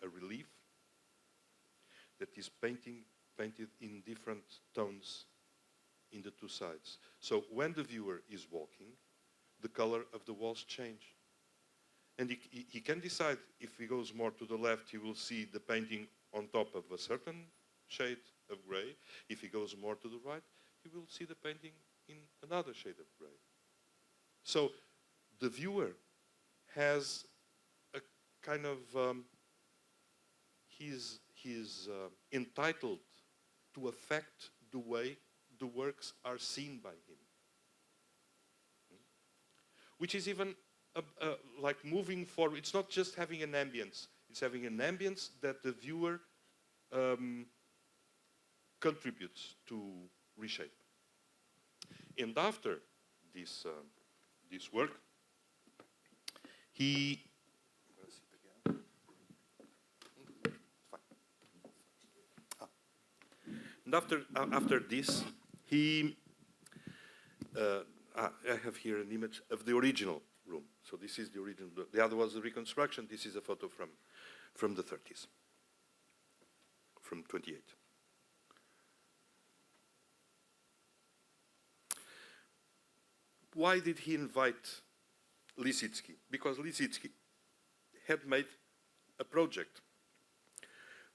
a relief that is painted in different tones in the two sides. So when the viewer is walking, the color of the walls change. And he can decide, if he goes more to the left, he will see the painting on top of a certain shade of gray. If he goes more to the right, he will see the painting in another shade of gray. So the viewer has a kind of, he's entitled to affect the way the works are seen by him. Which is even like moving forward. It's not just having an ambience. It's having an ambience that the viewer contributes to reshape. And after this work, he and after this, he I have here an image of the original room. So this is the original. The other was the reconstruction. This is a photo from the 30s, from 28. Why did he invite Lisitsky? Because Lisitsky had made a project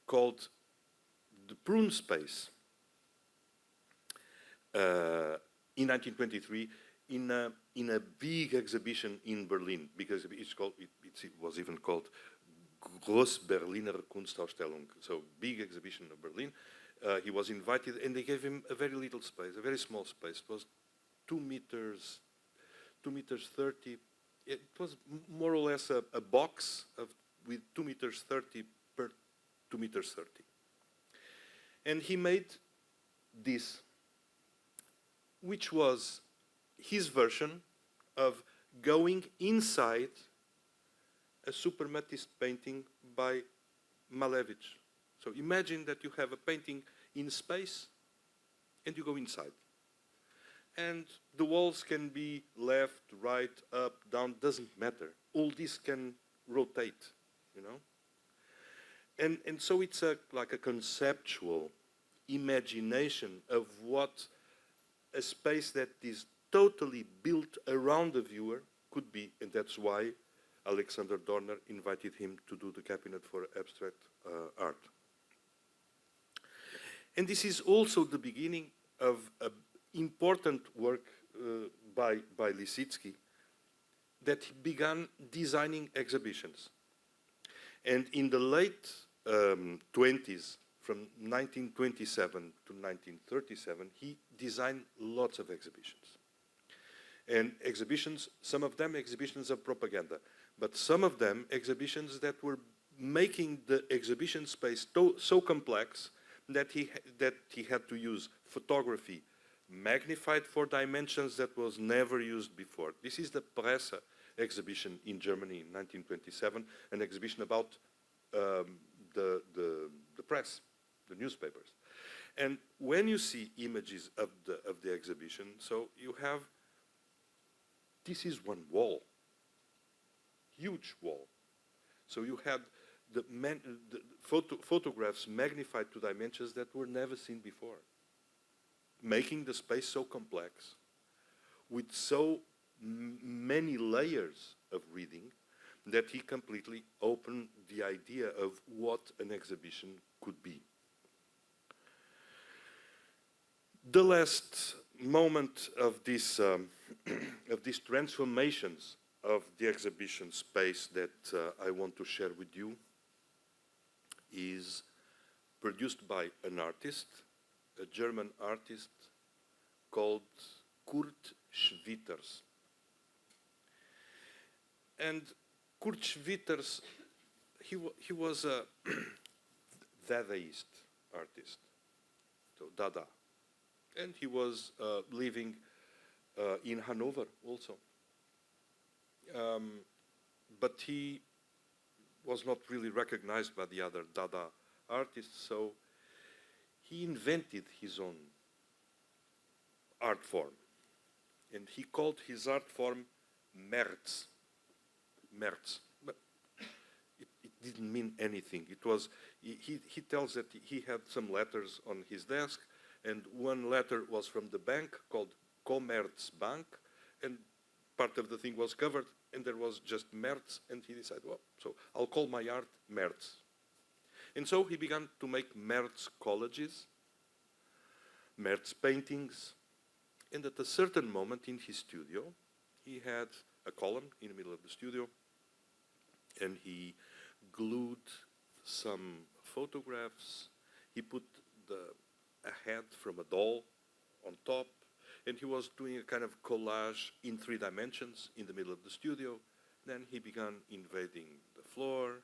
called the Prune Space in 1923 in a big exhibition in Berlin, because it was even called Groß-Berliner Kunstausstellung, so big exhibition of Berlin. He was invited, and they gave him a very little space, a very small space. It was 2 meters 30. It was more or less a box with 2 meters 30 per 2 meters 30. And he made this, which was his version of going inside a supremacist painting by Malevich. So imagine that you have a painting in space and you go inside. And the walls can be left, right, up, down, doesn't matter. All this can rotate, you know? And so it's like a conceptual imagination of what a space that is totally built around the viewer could be, and that's why Alexander Dorner invited him to do the cabinet for abstract art. And this is also the beginning of an important work by Lisitsky, that he began designing exhibitions. And in the late 20s, from 1927 to 1937, he designed lots of exhibitions. And exhibitions, some of them exhibitions of propaganda, but some of them exhibitions that were making the exhibition space so complex that he had to use photography magnified for dimensions that was never used before. This is the Presse exhibition in Germany in 1927, an exhibition about the press, the newspapers. And when you see images of the exhibition, so you have, this is one wall, huge wall. So you had the photographs magnified to dimensions that were never seen before, making the space so complex, with so many layers of reading, that he completely opened the idea of what an exhibition could be. The last moment of this of these transformations of the exhibition space that I want to share with you is produced by an artist, a German artist called Kurt Schwitters. And Kurt Schwitters, he was a Dadaist artist, so Dada. And he was living in Hanover also. But he was not really recognized by the other Dada artists, so he invented his own art form. And he called his art form März. März. But it didn't mean anything. It was, he tells that he had some letters on his desk, and one letter was from the bank called Commerzbank, and part of the thing was covered, and there was just März, and he decided, well, so I'll call my art März. And so he began to make März collages, März paintings, and at a certain moment in his studio, he had a column in the middle of the studio, and he glued some photographs. He put a head from a doll on top, and he was doing a kind of collage in 3 dimensions in the middle of the studio. Then he began invading the floor.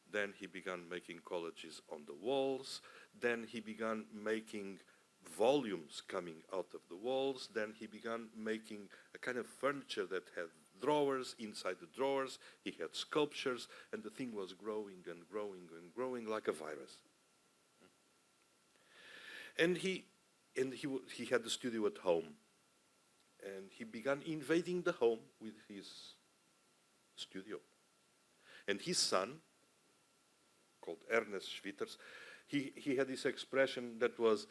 Then he began making collages on the walls. Then he began making volumes coming out of the walls. Then he began making a kind of furniture that had drawers. Inside the drawers, he had sculptures, and the thing was growing and growing and growing like a virus. And he had the studio at home, and he began invading the home with his studio. And his son, called Ernest Schwitters, he had this expression that was,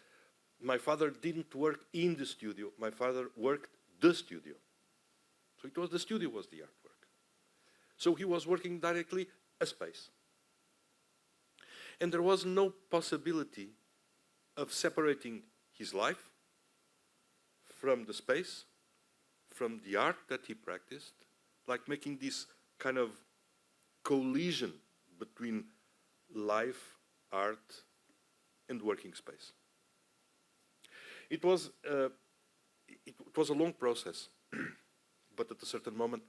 my father didn't work in the studio, my father worked the studio. So it was the studio was the artwork. So he was working directly a space. And there was no possibility of separating his life from the space, from the art that he practiced, like making this kind of collision between life, art, and working space. It was a long process, but at a certain moment,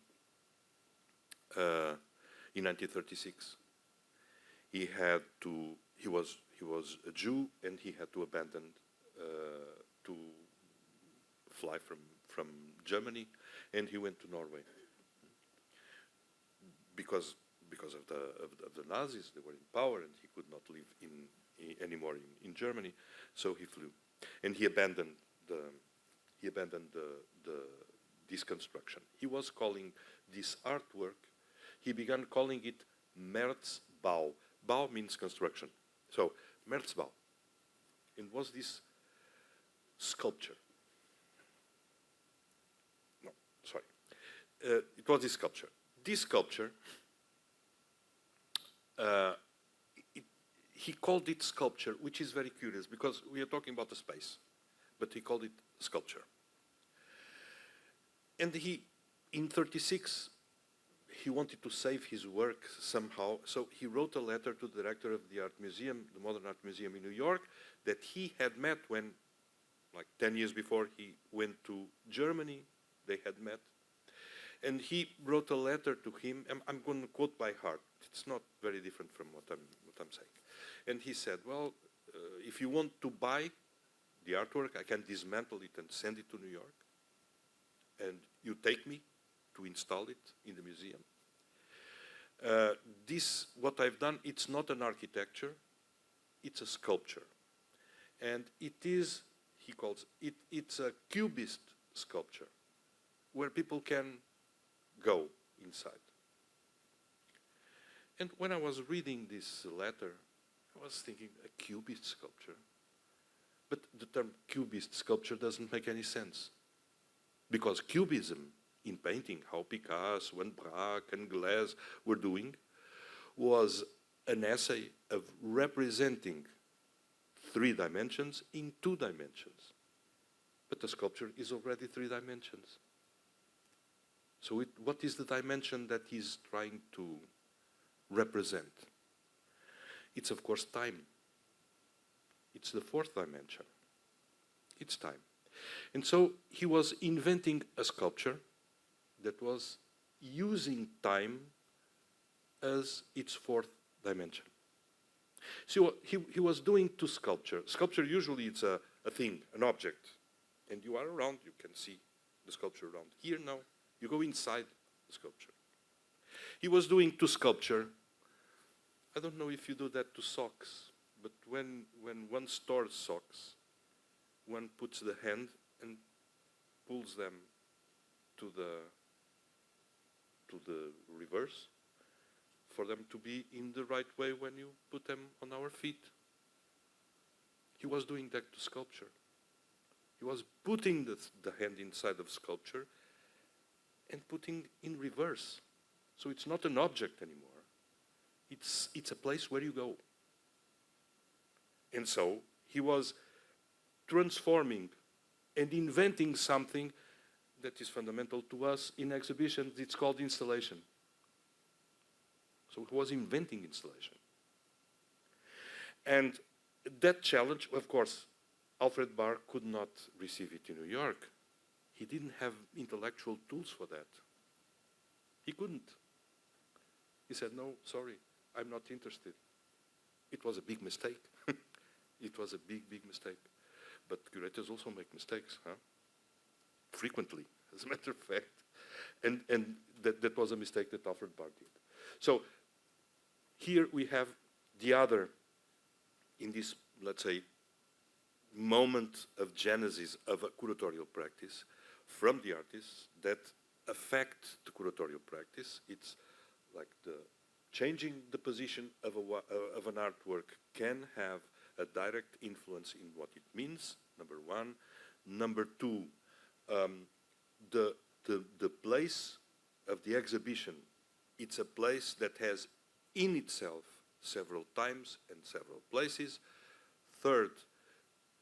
in 1936, he was a Jew, and he had to abandon to fly from Germany, and he went to Norway because because of the Nazis. They were in power, and he could not live anymore in Germany, so he flew, and he abandoned this construction. He was calling this artwork. He began calling it Märzbau. Bau means construction, so Märzbau. It was this sculpture. No, sorry. It was this sculpture. This sculpture, he called it sculpture, which is very curious because we are talking about the space, but he called it sculpture. And he, in 1936, he wanted to save his work somehow, so he wrote a letter to the director of the Art Museum, the Modern Art Museum in New York, that he had met when, like 10 years before he went to Germany, they had met. And he wrote a letter to him, and I'm going to quote by heart. It's not very different from what I'm saying. And he said, well, if you want to buy the artwork, I can dismantle it and send it to New York. And you take me to install it in the museum. This, what I've done, it's not an architecture, it's a sculpture. And it is, he calls it, it's a cubist sculpture where people can go inside. And when I was reading this letter, I was thinking, a cubist sculpture? But the term cubist sculpture doesn't make any sense. Because cubism in painting, how Picasso and Braque and Glaise were doing, was an essay of representing 3 dimensions in 2 dimensions. But the sculpture is already 3 dimensions. So what is the dimension that he's trying to represent? It's, of course, time. It's the 4th dimension. It's time. And so he was inventing a sculpture that was using time as its 4th dimension. So he was doing 2 sculpture. Sculpture, usually it's a thing, an object. And you are around, you can see the sculpture around. Here now, you go inside the sculpture. He was doing 2 sculpture. I don't know if you do that to socks, but when one stores socks, one puts the hand and pulls them to the reverse for them to be in the right way when you put them on our feet. He was doing that to sculpture. He was putting the hand inside of sculpture and putting in reverse. So it's not an object anymore. It's a place where you go. And so he was transforming and inventing something that is fundamental to us in exhibitions. It's called installation. So he was inventing installation. And that challenge, of course, Alfred Barr could not receive it in New York. He didn't have intellectual tools for that. He couldn't. He said, no, sorry, I'm not interested. It was a big mistake. It was a big, big mistake. But curators also make mistakes, huh? Frequently, as a matter of fact. And that was a mistake that Alfred Barr did. So here we have the other, in this, let's say, moment of genesis of a curatorial practice from the artists that affect the curatorial practice. It's like the changing the position of an artwork can have a direct influence in what it means, number one. Number two, the place of the exhibition, it's a place that has in itself several times and several places. Third,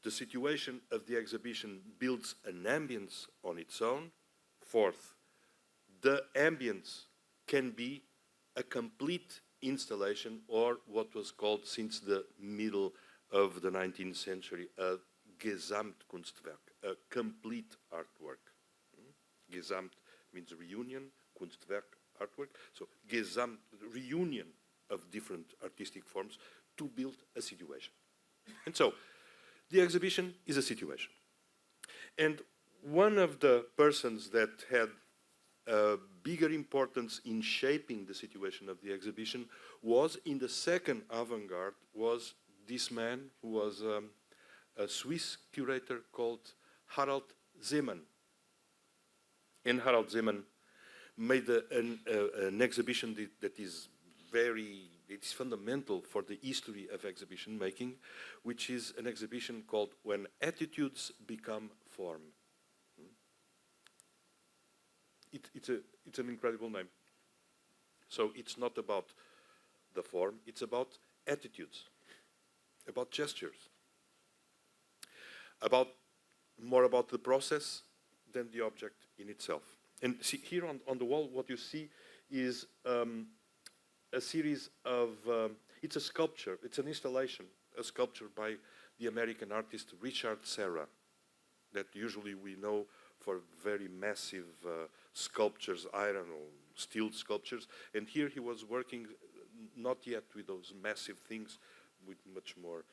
the situation of the exhibition builds an ambience on its own. Fourth, the ambience can be a complete installation, or what was called since the middle of the 19th century, a Gesamtkunstwerk, a complete artwork. Gesamt means reunion, Kunstwerk, artwork. So Gesamt, reunion of different artistic forms to build a situation. And so the exhibition is a situation. And one of the persons that had bigger importance in shaping the situation of the exhibition was in the second avant-garde was this man who was a Swiss curator called Harald Zeman. And Harald Zeman made an exhibition that is it's fundamental for the history of exhibition making, which is an exhibition called When Attitudes Become Form. It's an incredible name. So it's not about the form, it's about attitudes, about gestures, more about the process than the object in itself. And see, here on the wall, what you see is a series of, it's a sculpture, it's an installation, a sculpture by the American artist Richard Serra, that usually we know for very massive sculptures, iron or steel sculptures. And here he was working not yet with those massive things, with much more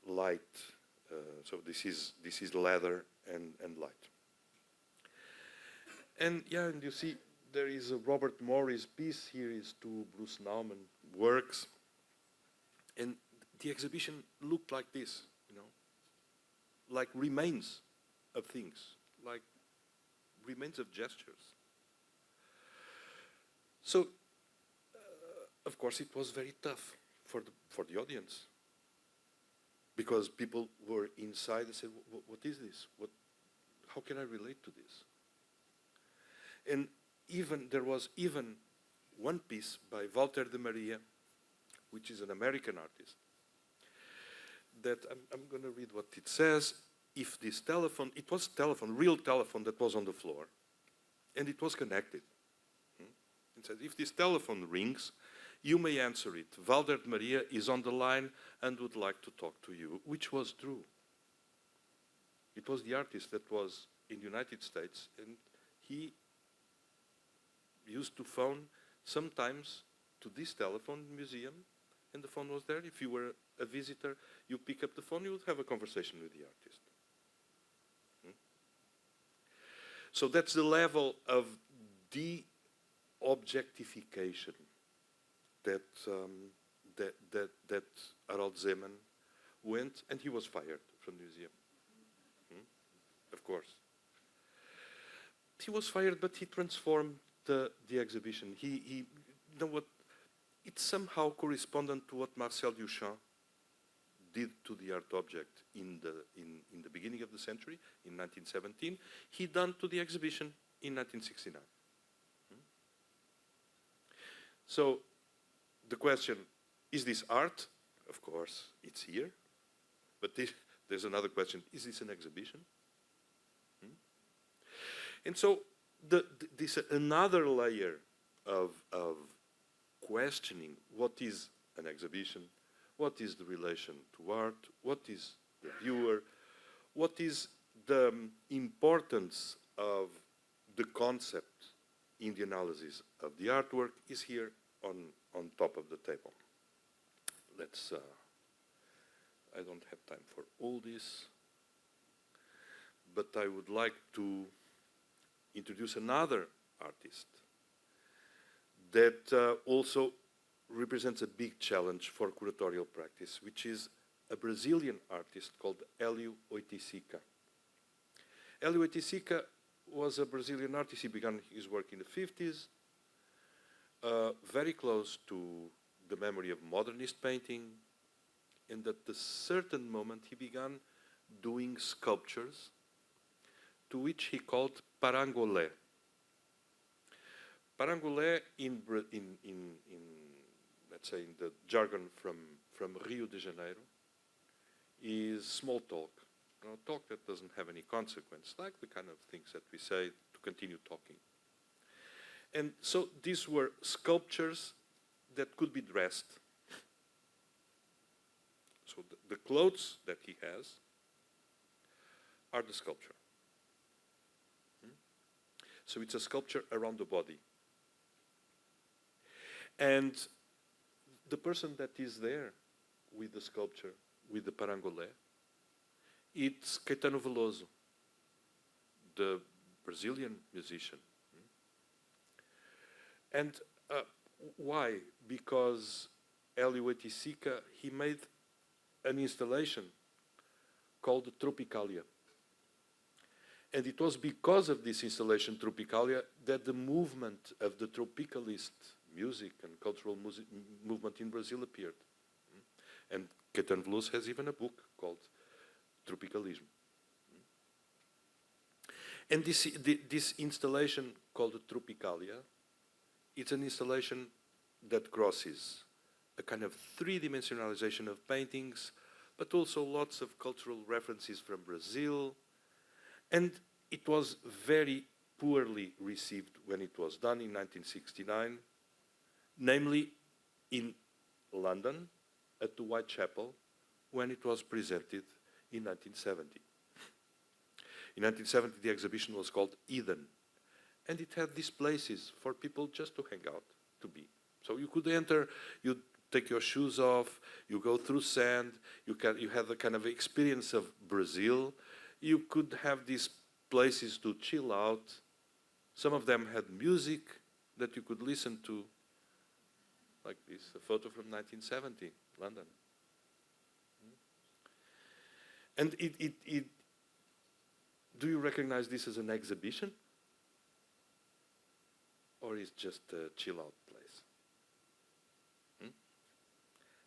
light. So this is leather and light. And yeah, and you see there is a Robert Morris piece. Here is two Bruce Nauman works. And the exhibition looked like this, you know, like remains of things, like remains of gestures. So, of course, it was very tough for the audience, because people were inside and said, what is this? How can I relate to this? And there was even one piece by Walter de Maria, which is an American artist, that I'm going to read what it says. If this telephone, it was telephone, real telephone that was on the floor, and it was connected. It says, if this telephone rings, you may answer it. Walter de Maria is on the line and would like to talk to you, which was true. It was the artist that was in the United States, and he used to phone sometimes to this telephone museum, and the phone was there. If you were a visitor, you pick up the phone, you would have a conversation with the artist. So that's the level of de-objectification that Harald Zeman went, and he was fired from the museum. Of course. He was fired, but he transformed the exhibition. He you know what? It's somehow correspondent to what Marcel Duchamp did to the art object in the beginning of the century, in 1917. He done to the exhibition in 1969. So the question, is this art? Of course, it's here. But there's another question, is this an exhibition? And so this another layer of questioning what is an exhibition, what is the relation to art, what is the viewer, what is the importance of the concept in the analysis of the artwork, is here on top of the table. Let's, I don't have time for all this, but I would like to introduce another artist that also represents a big challenge for curatorial practice, which is a Brazilian artist called Hélio Oiticica. Hélio Oiticica was a Brazilian artist. He began his work in the 50s, very close to the memory of modernist painting, and at a certain moment he began doing sculptures to which he called parangolé. Parangolé in let's say in the jargon from Rio de Janeiro is small talk, you know, talk that doesn't have any consequence, like the kind of things that we say to continue talking. And so these were sculptures that could be dressed. So the clothes that he has are the sculpture. So it's a sculpture around the body. And the person that is there with the sculpture, with the parangolé, it's Caetano Veloso, the Brazilian musician. And why? Because Hélio Oiticica, he made an installation called Tropicalia. And it was because of this installation, Tropicalia, that the movement of the tropicalist music and cultural movement in Brazil appeared. And Caetano Veloso has even a book called Tropicalism. And this installation called Tropicalia, it's an installation that crosses a kind of three-dimensionalization of paintings, but also lots of cultural references from Brazil. And it was very poorly received when it was done in 1969, namely in London at the Whitechapel when it was presented in 1970. In 1970, the exhibition was called Eden, and it had these places for people just to hang out, to be. So you could enter, you take your shoes off, you go through sand, you have the kind of experience of Brazil. You could have these places to chill out. Some of them had music that you could listen to, like this, a photo from 1970, London. And do you recognize this as an exhibition? Or is just a chill out place?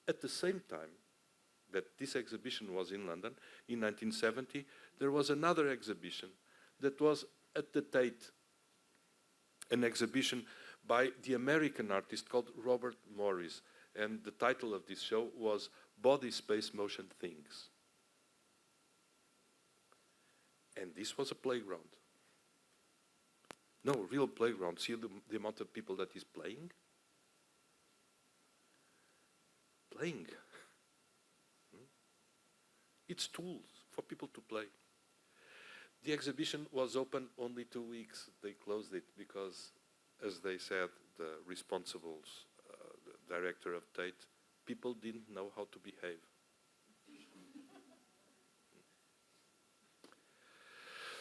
At the same time that this exhibition was in London, in 1970, there was another exhibition that was at the Tate, an exhibition by the American artist called Robert Morris. And the title of this show was Body, Space, Motion, Things. And this was a playground. No, real playground. See the amount of people that is playing? Playing. It's tools for people to play. The exhibition was open only 2 weeks. They closed it because, as they said, the responsibles, the director of Tate, people didn't know how to behave.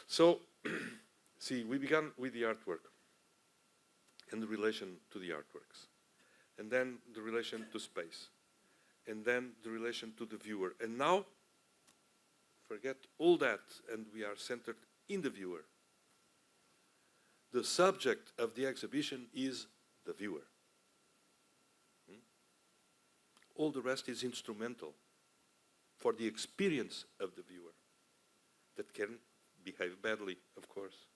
So, see, we began with the artwork and the relation to the artworks, and then the relation to space, and then the relation to the viewer. And now, forget all that, and we are centered in the viewer. The subject of the exhibition is the viewer. All the rest is instrumental for the experience of the viewer that can behave badly, of course.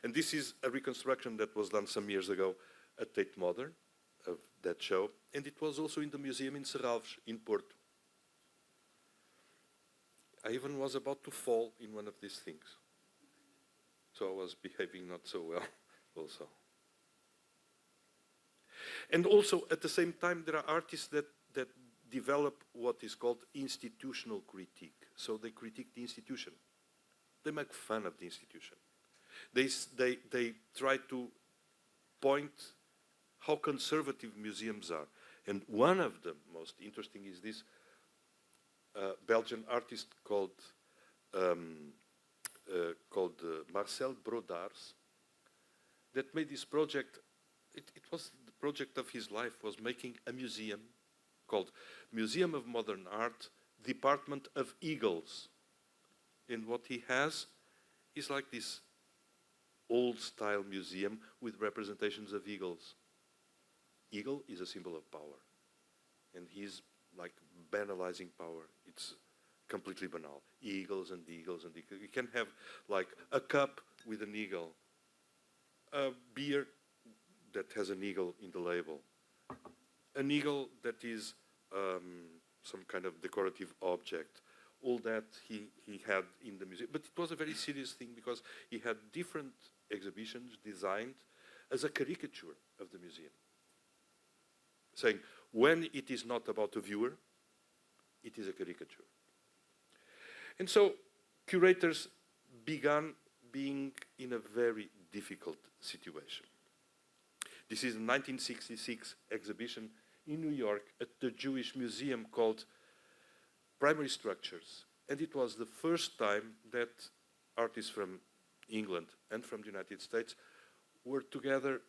And this is a reconstruction that was done some years ago at Tate Modern of that show, and it was also in the museum in Serralves, in Porto. I even was about to fall in one of these things. So I was behaving not so well also. And also, at the same time, there are artists that develop what is called institutional critique. So they critique the institution. They make fun of the institution. They try to point how conservative museums are. And one of the most interesting is this Belgian artist called Marcel Brodars that made this project. It was the project of his life, was making a museum called Museum of Modern Art, Department of Eagles. And what he has is like this old-style museum with representations of eagles. Eagle is a symbol of power. And he's like banalizing power. It's completely banal. Eagles and eagles and eagles. You can have like a cup with an eagle, a beer that has an eagle in the label, an eagle that is some kind of decorative object. All that he had in the museum. But it was a very serious thing because he had different exhibitions designed as a caricature of the museum. Saying, when it is not about the viewer, it is a caricature. And so curators began being in a very difficult situation. This is a 1966 exhibition in New York at the Jewish Museum called Primary Structures. And it was the first time that artists from England and from the United States were together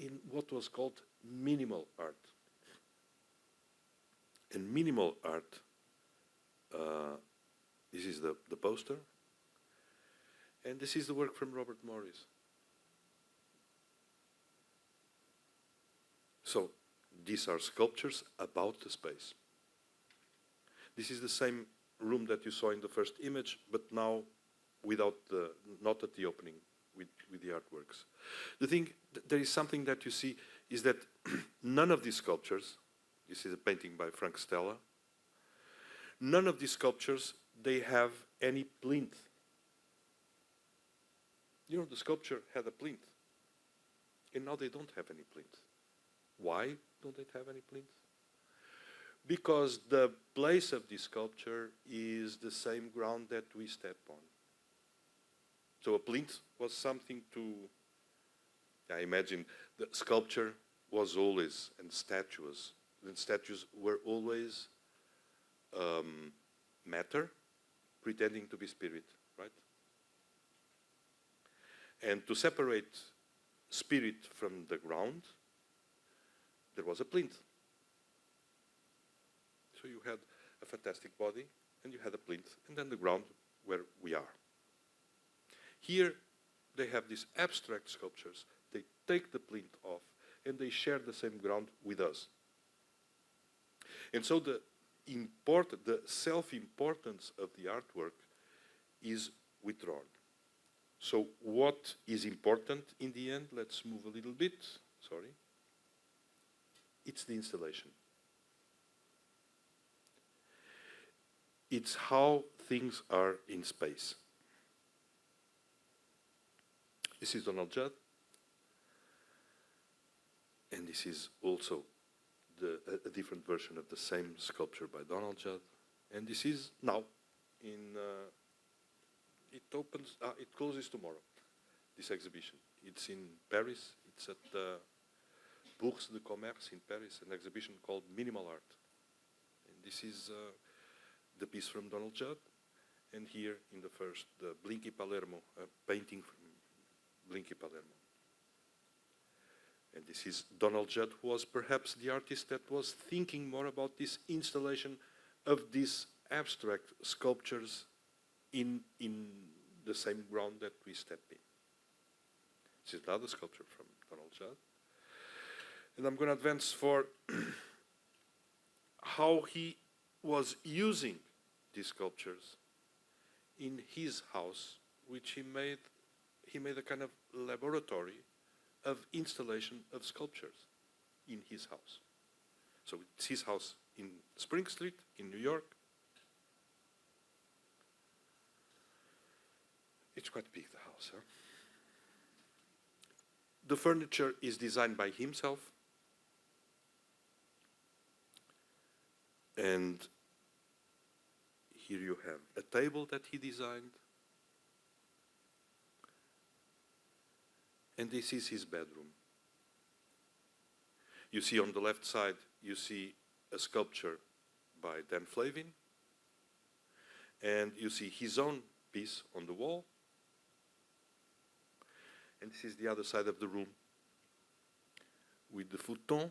in what was called minimal art. And minimal art, this is the poster, and this is the work from Robert Morris. So these are sculptures about the space. This is the same room that you saw in the first image, but now without not at the opening with the artworks. The thing, there is something that you see is that none of these sculptures, this is a painting by Frank Stella, none of these sculptures, they have any plinth. You know, the sculpture had a plinth, and now they don't have any plinth. Why don't they have any plinth? Because the place of this sculpture is the same ground that we step on. So a plinth was something to, I imagine the sculpture was always, and statues were always matter pretending to be spirit, right? And to separate spirit from the ground, there was a plinth. So you had a fantastic body, and you had a plinth, and then the ground where we are. Here, they have these abstract sculptures. They take the plinth off, and they share the same ground with us. And so the self-importance of the artwork is withdrawn. So what is important in the end? Let's move a little bit, sorry. It's the installation. It's how things are in space. This is Donald Judd, and this is also a different version of the same sculpture by Donald Judd. And this is now in, it closes tomorrow, this exhibition. It's in Paris, it's at the Bourse de Commerce in Paris, an exhibition called Minimal Art. And this is the piece from Donald Judd, and here in the first, the Blinky Palermo, a painting from Blinky Palermo. And this is Donald Judd, who was perhaps the artist that was thinking more about this installation of these abstract sculptures in the same ground that we step in. This is another sculpture from Donald Judd. And I'm going to advance for how he was using these sculptures in his house, which he made a kind of laboratory of installation of sculptures in his house. So it's his house in Spring Street in New York. It's quite big, the house, huh? The furniture is designed by himself. And here you have a table that he designed. And this is his bedroom. You see on the left side, you see a sculpture by Dan Flavin. And you see his own piece on the wall. And this is the other side of the room with the futon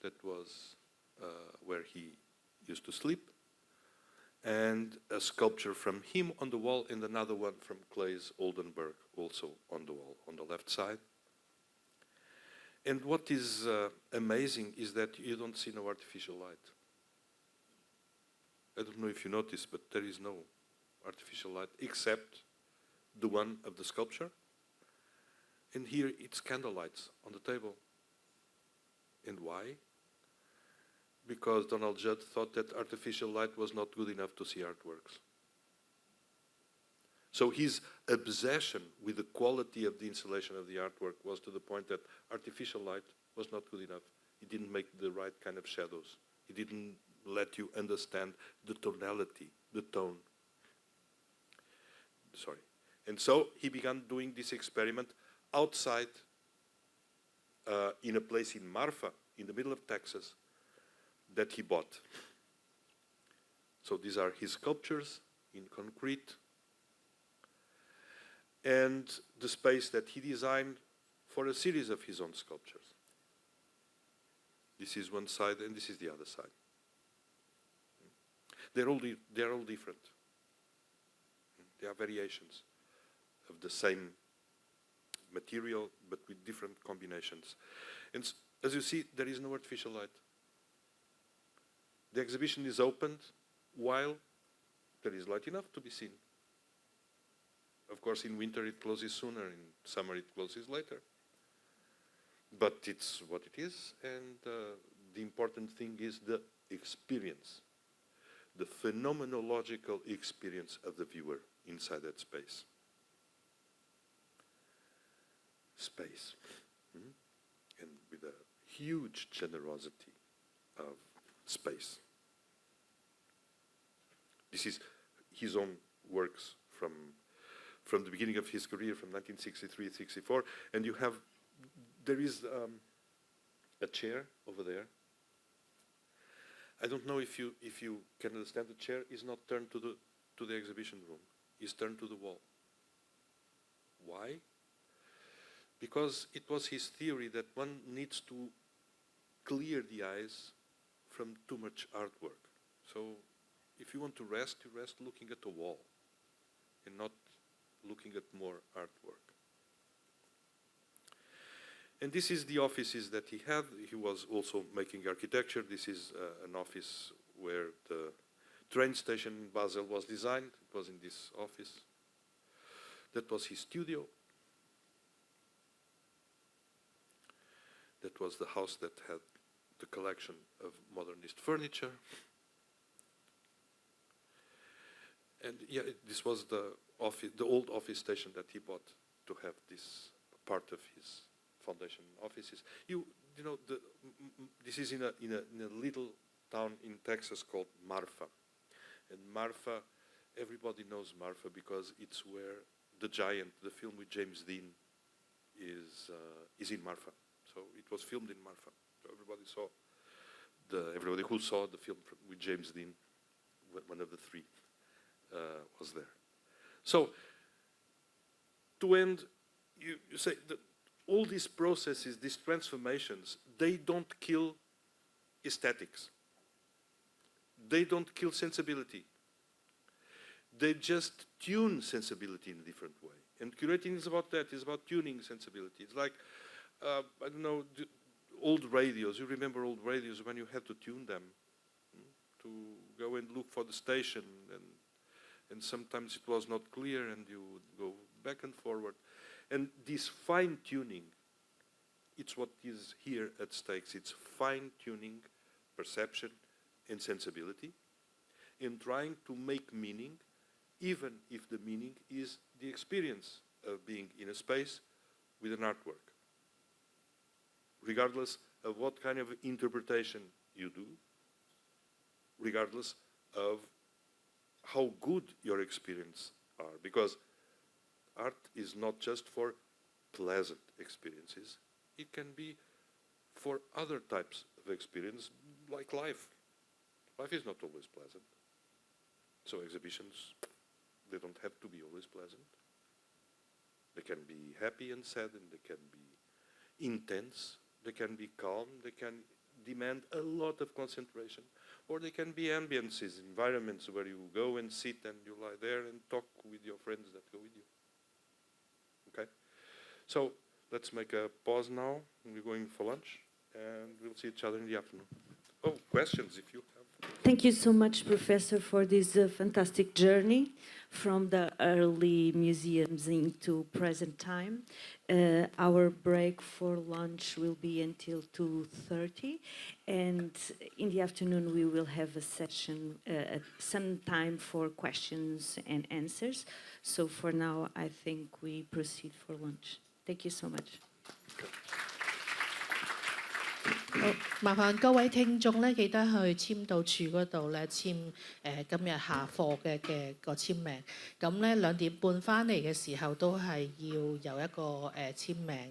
that was where he used to sleep, and a sculpture from him on the wall, and another one from Claes Oldenburg, also on the wall, on the left side. And what is amazing is that you don't see no artificial light. I don't know if you noticed, but there is no artificial light except the one of the sculpture. And here it's candlelights on the table. And why? Because Donald Judd thought that artificial light was not good enough to see artworks. So his obsession with the quality of the installation of the artwork was to the point that artificial light was not good enough. It didn't make the right kind of shadows. It didn't let you understand the tonality, the tone. Sorry. And so he began doing this experiment outside in a place in Marfa, in the middle of Texas, that he bought. So these are his sculptures in concrete, and the space that he designed for a series of his own sculptures. This is one side, and this is the other side. They're all different. They are variations of the same material, but with different combinations. And as you see, there is no artificial light. The exhibition is opened while there is light enough to be seen. Of course, in winter it closes sooner, in summer it closes later. But it's what it is, and the important thing is the experience, the phenomenological experience of the viewer inside that space. And with a huge generosity of space. This is his own works from the beginning of his career, from 1963-64, and there is a chair over there. I don't know if you can understand. The chair is not turned to the exhibition room. It's turned to the wall. Why? Because it was his theory that one needs to clear the eyes from too much artwork. So if you want to rest, you rest looking at the wall and not looking at more artwork. And this is the offices that he had. He was also making architecture. This is an office where the train station in Basel was designed. It was in this office. That was his studio. That was the house that had the collection of modernist furniture. And yeah, this was the old office station that he bought to have this part of his foundation offices. You know, this is in a little town in Texas called Marfa. And Marfa, everybody knows Marfa because it's where The Giant, the film with James Dean, is in Marfa. So it was filmed in Marfa. So everybody who saw the film with James Dean, one of the three, was there. So to end, you say that all these processes, these transformations, they don't kill aesthetics. They don't kill sensibility. They just tune sensibility in a different way. And curating is about that. It's about tuning sensibility. It's like, I don't know, old radios. You remember old radios when you had to tune them to go and look for the station, and sometimes it was not clear, and you would go back and forward. And this fine-tuning, it's what is here at stakes. It's fine-tuning perception and sensibility, and trying to make meaning, even if the meaning is the experience of being in a space with an artwork. Regardless of what kind of interpretation you do, regardless of how good your experience are, because art is not just for pleasant experiences. It can be for other types of experience, like life. Life is not always pleasant. So exhibitions, they don't have to be always pleasant. They can be happy and sad, and they can be intense, they can be calm, they can demand a lot of concentration, or they can be ambiences, environments where you go and sit and you lie there and talk with your friends that go with you. Okay? So let's make a pause now. We're going for lunch, and we'll see each other in the afternoon. Oh, questions if you have. Thank you so much, Professor, for this fantastic journey from the early museums into present time. Our break for lunch will be until 2:30, and in the afternoon we will have a session, some time for questions and answers. So for now, I think we proceed for lunch. Thank you so much. 好，麻煩各位聽眾咧，記得去簽到處嗰度咧簽今日下課嘅個簽名。咁咧2點半翻嚟嘅時候都係要有一個簽名。